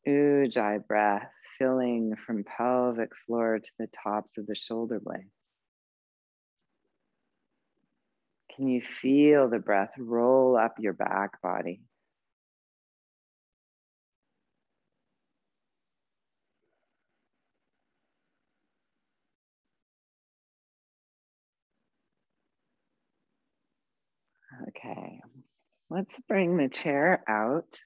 [SPEAKER 1] Ujjayi breath filling from pelvic floor to the tops of the shoulder blades. Can you feel the breath roll up your back body? Okay, let's bring the chair out.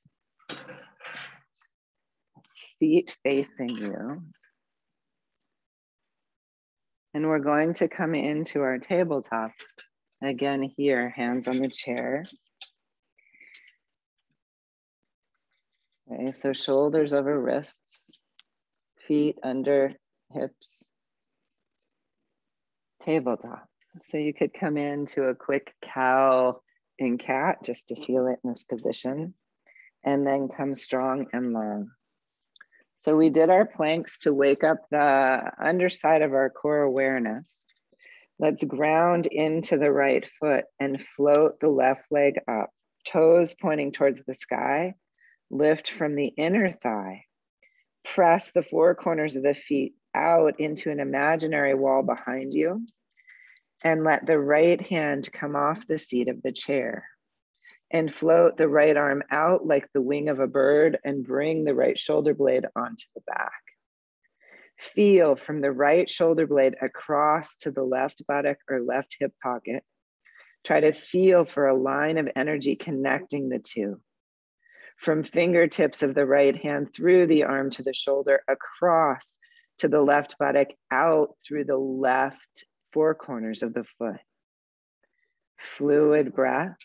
[SPEAKER 1] Seat facing you. And we're going to come into our tabletop. Again here, hands on the chair. Okay, so shoulders over wrists, feet under hips, tabletop. So you could come into a quick cow and cat just to feel it in this position, and then come strong and long. So we did our planks to wake up the underside of our core awareness. Let's ground into the right foot and float the left leg up, toes pointing towards the sky. Lift from the inner thigh. Press the four corners of the feet out into an imaginary wall behind you. And let the right hand come off the seat of the chair. And float the right arm out like the wing of a bird and bring the right shoulder blade onto the back. Feel from the right shoulder blade across to the left buttock or left hip pocket. Try to feel for a line of energy connecting the two. From fingertips of the right hand through the arm to the shoulder, across to the left buttock, out through the left four corners of the foot. Fluid breath.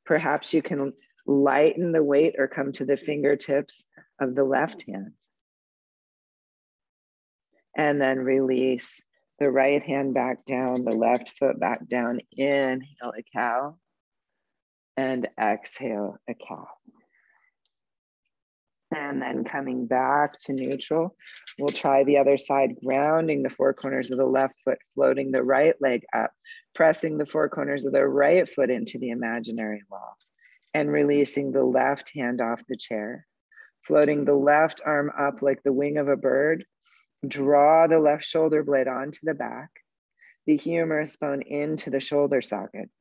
[SPEAKER 1] Perhaps you can lighten the weight or come to the fingertips of the left hand. And then release the right hand back down, the left foot back down. Inhale, a cow. And exhale, a cow. And then coming back to neutral, we'll try the other side, grounding the four corners of the left foot, floating the right leg up, pressing the four corners of the right foot into the imaginary wall, and releasing the left hand off the chair, floating the left arm up like the wing of a bird. Draw the left shoulder blade onto the back, the humerus bone into the shoulder socket.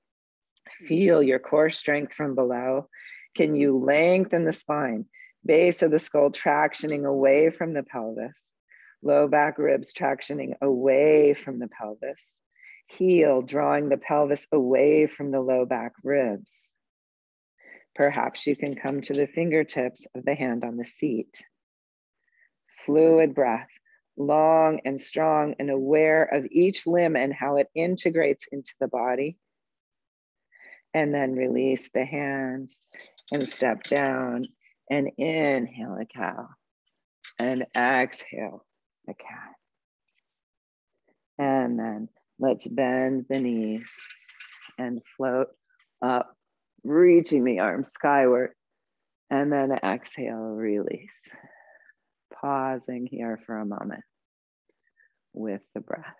[SPEAKER 1] Feel your core strength from below. Can you lengthen the spine? Base of the skull tractioning away from the pelvis. Low back ribs tractioning away from the pelvis. Heel drawing the pelvis away from the low back ribs. Perhaps you can come to the fingertips of the hand on the seat. Fluid breath, long and strong and aware of each limb and how it integrates into the body. And then release the hands and step down and inhale, a cow, and exhale, a cat. And then let's bend the knees and float up, reaching the arms skyward. And then exhale, release. Pausing here for a moment with the breath.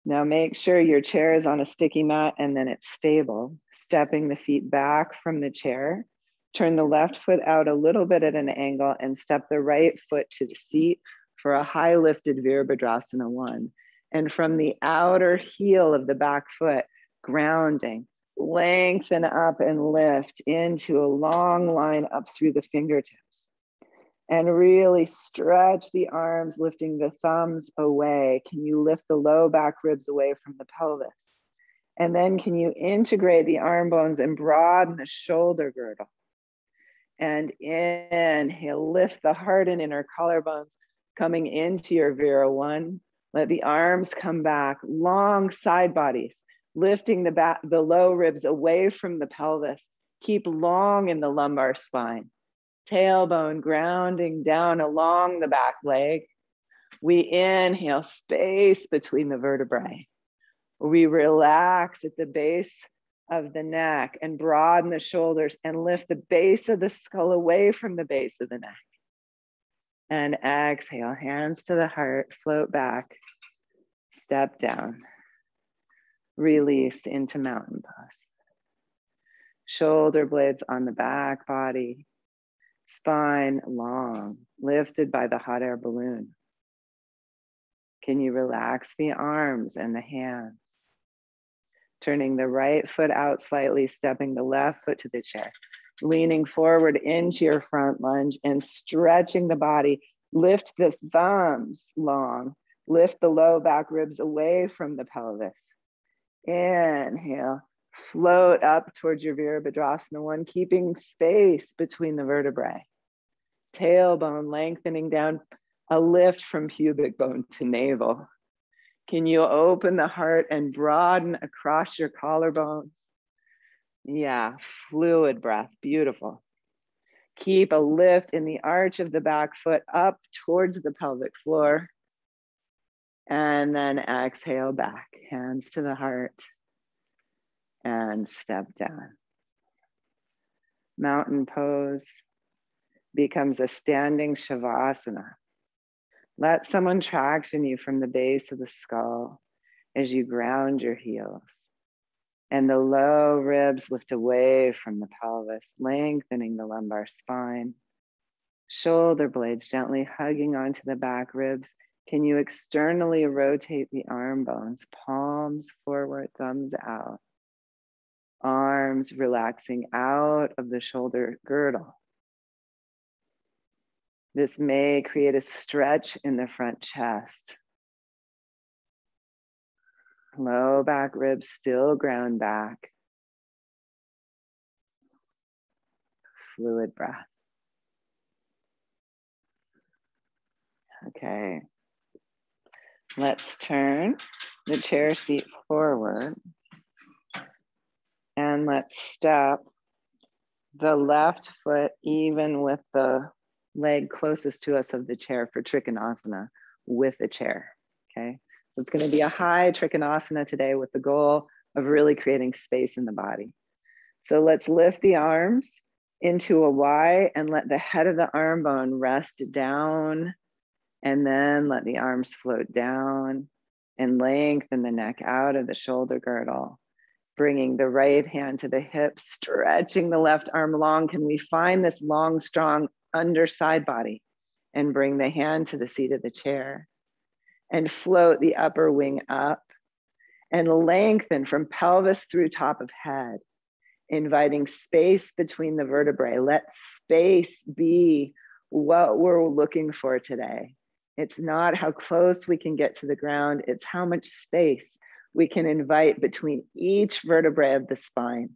[SPEAKER 1] Now make sure your chair is on a sticky mat and then it's stable. Stepping the feet back from the chair. Turn the left foot out a little bit at an angle and step the right foot to the seat for a high lifted Virabhadrasana 1. And from the outer heel of the back foot, grounding, lengthen up and lift into a long line up through the fingertips. And really stretch the arms, lifting the thumbs away. Can you lift the low back ribs away from the pelvis? And then can you integrate the arm bones and broaden the shoulder girdle? And inhale, lift the heart and inner collarbones coming into your Vira 1. Let the arms come back, long side bodies, lifting the low ribs away from the pelvis. Keep long in the lumbar spine. Tailbone grounding down along the back leg. We inhale, space between the vertebrae. We relax at the base of the neck and broaden the shoulders and lift the base of the skull away from the base of the neck. And exhale, hands to the heart, float back, step down, release into mountain pose. Shoulder blades on the back body, spine long, lifted by the hot air balloon. Can you relax the arms and the hands? Turning the right foot out slightly, stepping the left foot to the chair. Leaning forward into your front lunge and stretching the body. Lift the thumbs long. Lift the low back ribs away from the pelvis. Inhale, float up towards your Virabhadrasana 1, keeping space between the vertebrae. Tailbone lengthening down, a lift from pubic bone to navel. Can you open the heart and broaden across your collarbones? Yeah, fluid breath, beautiful. Keep a lift in the arch of the back foot up towards the pelvic floor. And then exhale back, hands to the heart, and step down. Mountain pose becomes a standing Shavasana. Let someone traction you from the base of the skull as you ground your heels. And the low ribs lift away from the pelvis, lengthening the lumbar spine. Shoulder blades gently hugging onto the back ribs. Can you externally rotate the arm bones, palms forward, thumbs out. Arms relaxing out of the shoulder girdle. This may create a stretch in the front chest. Low back ribs still ground back. Fluid breath. Okay. Let's turn the chair seat forward. And let's step the left foot even with the leg closest to us of the chair for Trikonasana with the chair, okay? So it's gonna be a high Trikonasana today with the goal of really creating space in the body. So let's lift the arms into a Y and let the head of the arm bone rest down, and then let the arms float down and lengthen the neck out of the shoulder girdle. Bringing the right hand to the hip, stretching the left arm long. Can we find this long, strong underside body and bring the hand to the seat of the chair and float the upper wing up and lengthen from pelvis through top of head, inviting space between the vertebrae. Let space be what we're looking for today. It's not how close we can get to the ground, it's how much space we can invite between each vertebrae of the spine.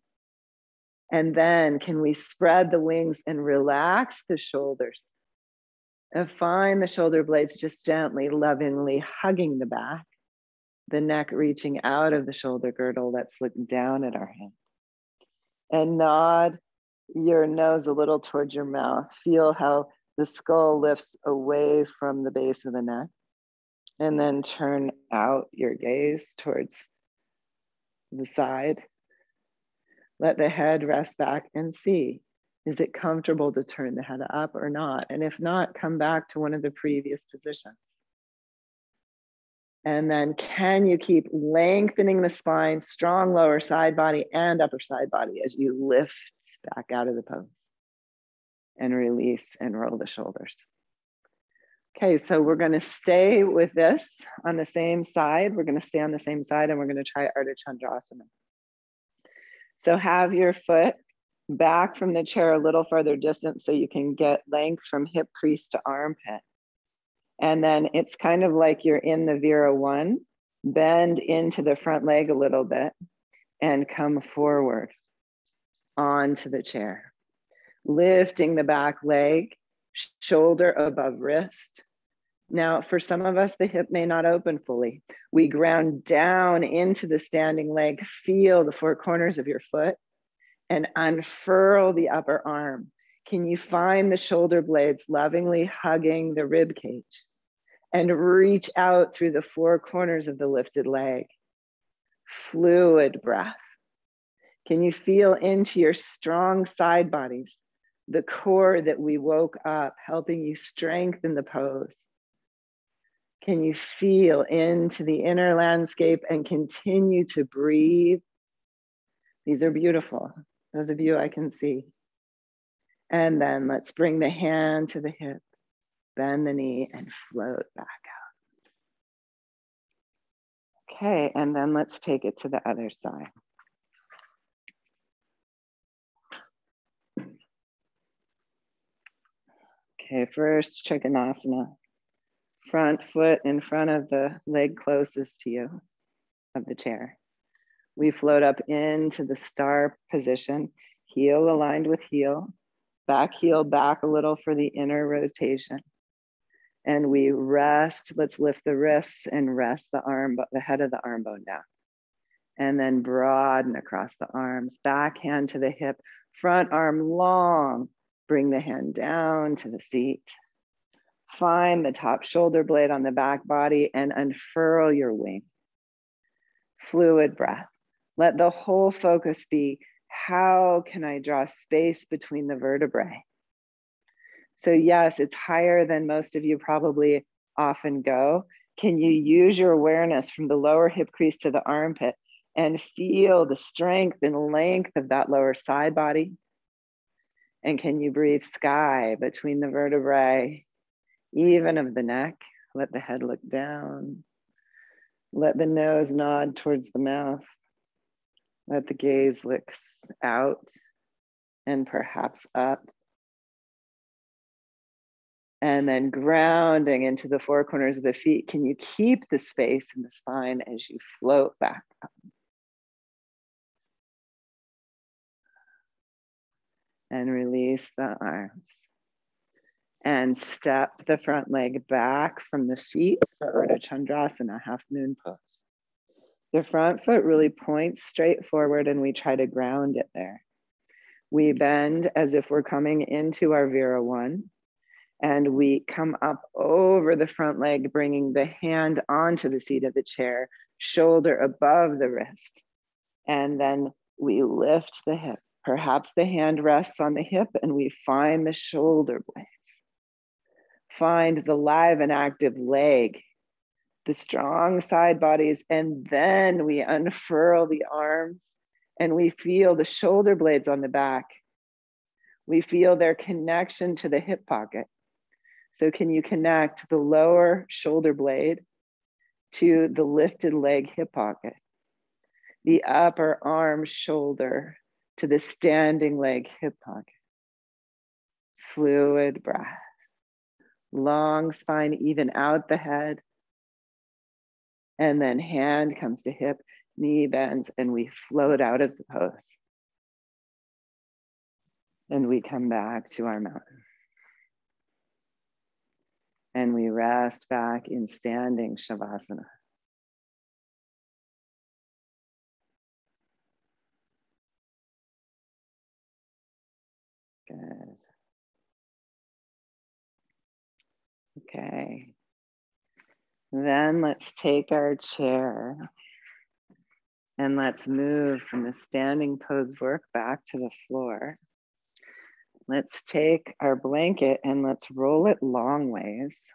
[SPEAKER 1] And then can we spread the wings and relax the shoulders and find the shoulder blades just gently, lovingly hugging the back, the neck reaching out of the shoulder girdle. Let's look down at our hand and nod your nose a little towards your mouth. Feel how the skull lifts away from the base of the neck. And then turn out your gaze towards the side. Let the head rest back and see, is it comfortable to turn the head up or not? And if not, come back to one of the previous positions. And then can you keep lengthening the spine, strong lower side body and upper side body as you lift back out of the pose and release and roll the shoulders. Okay, so we're gonna stay with this on the same side. We're gonna stay on the same side and we're gonna try Ardha Chandrasana. So have your foot back from the chair a little further distance so you can get length from hip crease to armpit. And then it's kind of like you're in the Vira 1, bend into the front leg a little bit and come forward onto the chair. Lifting the back leg, shoulder above wrist. Now, for some of us, the hip may not open fully. We ground down into the standing leg, feel the four corners of your foot and unfurl the upper arm. Can you find the shoulder blades lovingly hugging the rib cage and reach out through the four corners of the lifted leg? Fluid breath. Can you feel into your strong side bodies, the core that we woke up, helping you strengthen the pose? Can you feel into the inner landscape and continue to breathe? These are beautiful. Those of you I can see. And then let's bring the hand to the hip, bend the knee, and float back out. Okay, and then let's take it to the other side. Okay, first Trikonasana. Front foot in front of the leg closest to you of the chair. We float up into the star position, heel aligned with heel, back heel back a little for the inner rotation. And we rest. Let's lift the wrists and rest the head of the arm bone down. And then broaden across the arms, back hand to the hip, front arm long. Bring the hand down to the seat. Find the top shoulder blade on the back body and unfurl your wing. Fluid breath. Let the whole focus be, how can I draw space between the vertebrae? So yes, it's higher than most of you probably often go. Can you use your awareness from the lower hip crease to the armpit and feel the strength and length of that lower side body? And can you breathe sky between the vertebrae, even of the neck? Let the head look down. Let the nose nod towards the mouth. Let the gaze look out and perhaps up. And then grounding into the four corners of the feet. Can you keep the space in the spine as you float back up? And release the arms. And step the front leg back from the seat for Urdhva Chandrasana, half moon pose. The front foot really points straight forward and we try to ground it there. We bend as if we're coming into our Vira 1. And we come up over the front leg, bringing the hand onto the seat of the chair, shoulder above the wrist. And then we lift the hip. Perhaps the hand rests on the hip and we find the shoulder blades. Find the live and active leg, the strong side bodies, and then we unfurl the arms and we feel the shoulder blades on the back. We feel their connection to the hip pocket. So can you connect the lower shoulder blade to the lifted leg hip pocket, the upper arm shoulder to the standing leg hip pocket? Fluid breath. Long spine, even out the head. And then hand comes to hip, knee bends, and we float out of the pose. And we come back to our mountain. And we rest back in standing Shavasana. Good. Okay. Then let's take our chair and let's move from the standing pose work back to the floor. Let's take our blanket and let's roll it long ways.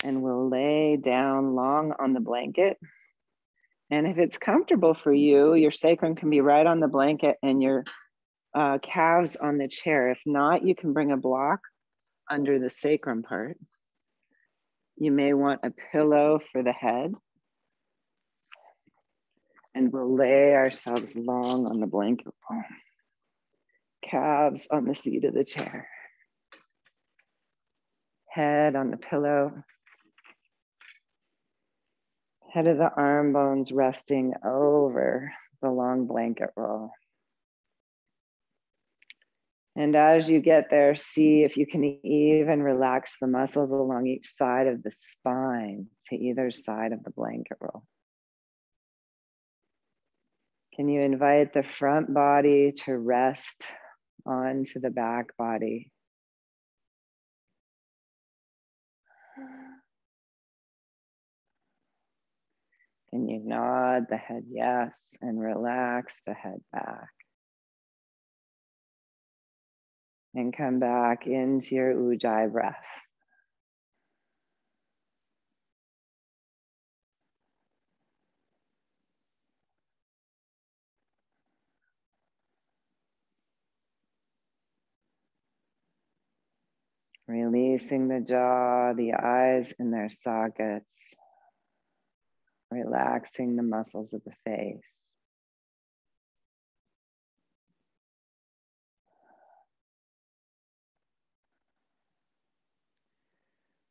[SPEAKER 1] And we'll lay down long on the blanket. And if it's comfortable for you, your sacrum can be right on the blanket and your calves on the chair. If not, you can bring a block under the sacrum part. You may want a pillow for the head. And we'll lay ourselves long on the blanket. Calves on the seat of the chair. Head on the pillow. Head of the arm bones resting over the long blanket roll. And as you get there, see if you can even relax the muscles along each side of the spine to either side of the blanket roll. Can you invite the front body to rest onto the back body? Can you Nod the head yes and relax the head back. And come back into your Ujjayi breath. Releasing the jaw, the eyes in their sockets. Relaxing the muscles of the face.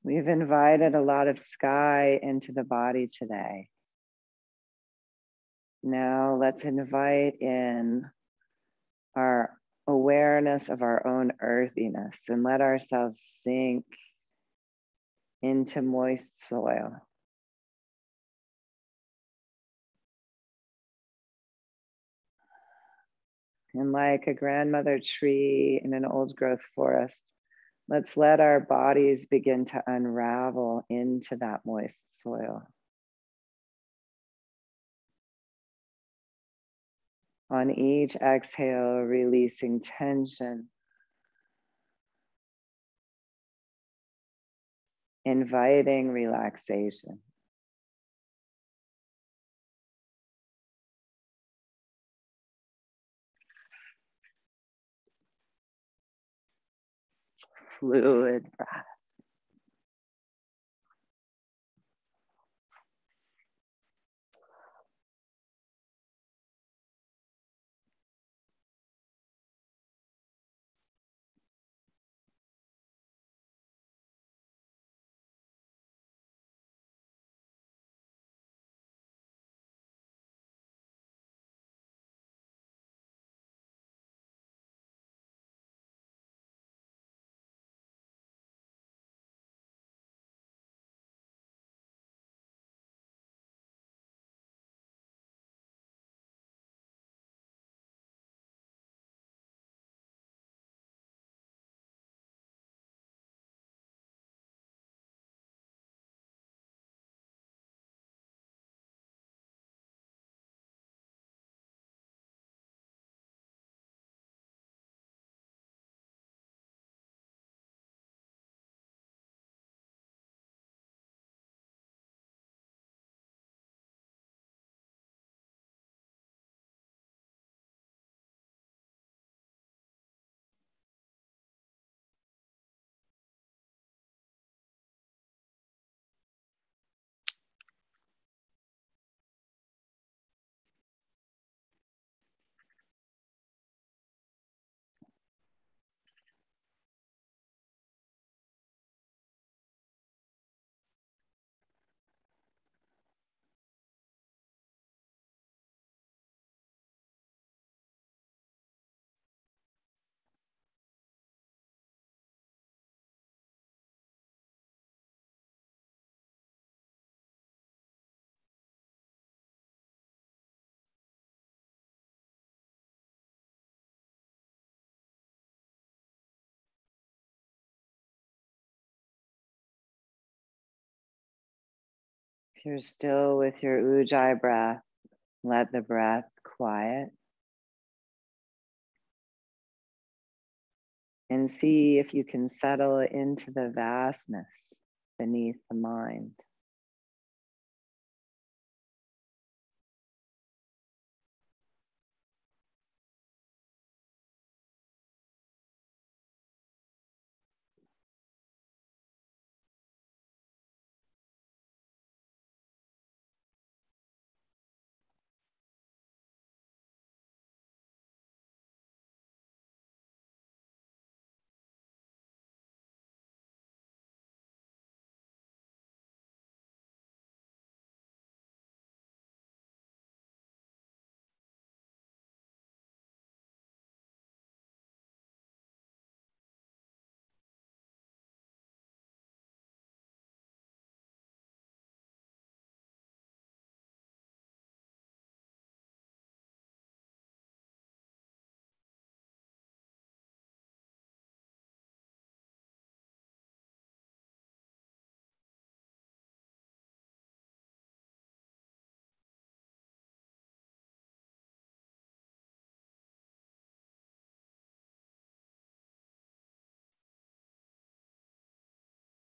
[SPEAKER 1] We've invited a lot of sky into the body today. Now let's invite in our awareness of our own earthiness and let ourselves sink into moist soil. And like a grandmother tree in an old growth forest, let's let our bodies begin to unravel into that moist soil. On each exhale, releasing tension, inviting relaxation. Fluid breath. If you're still with your Ujjayi breath, let the breath quiet and see if you can settle into the vastness beneath the mind.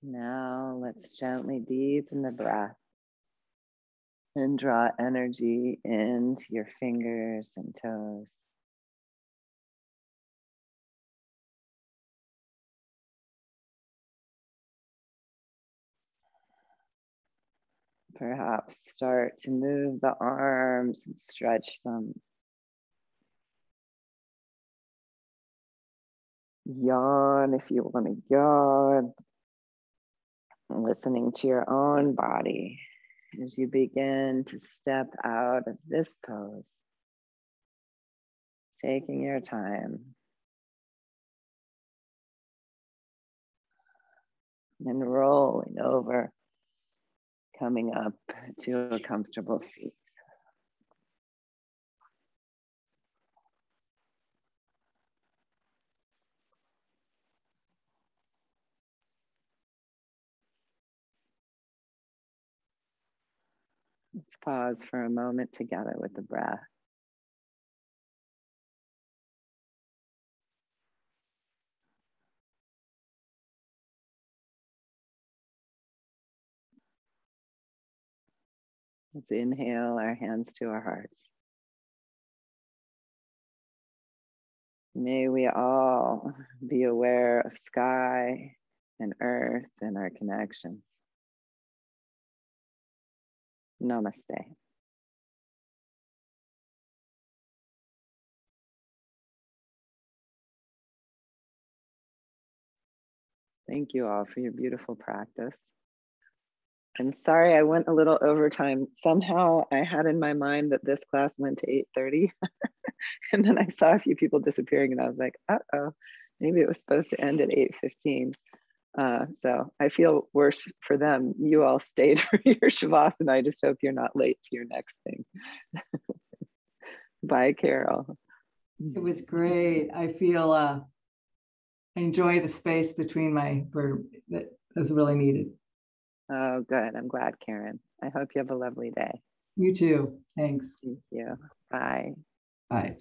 [SPEAKER 1] Now let's gently deepen the breath and draw energy into your fingers and toes. Perhaps start to move the arms and stretch them. Yawn if you want to yawn. Listening to your own body as you begin to step out of this pose. Taking your time. And rolling over, coming up to a comfortable seat. Let's pause for a moment together with the breath. Let's inhale our hands to our hearts. May we all be aware of sky and earth and our connections. Namaste. Thank you all for your beautiful practice. I'm sorry I went a little overtime. Somehow I had in my mind that this class went to 8:30. And then I saw a few people disappearing and I was like, uh-oh, maybe it was supposed to end at 8:15. So I feel worse for them. You all stayed for your Shavasana. I just hope you're not late to your next thing. Bye, Carol.
[SPEAKER 2] It was great. I feel I enjoy the space between my verb that was really needed.
[SPEAKER 1] Oh, good. I'm glad, Karen. I hope you have a lovely day.
[SPEAKER 2] You too. Thanks.
[SPEAKER 1] Thank you. Bye.
[SPEAKER 2] Bye.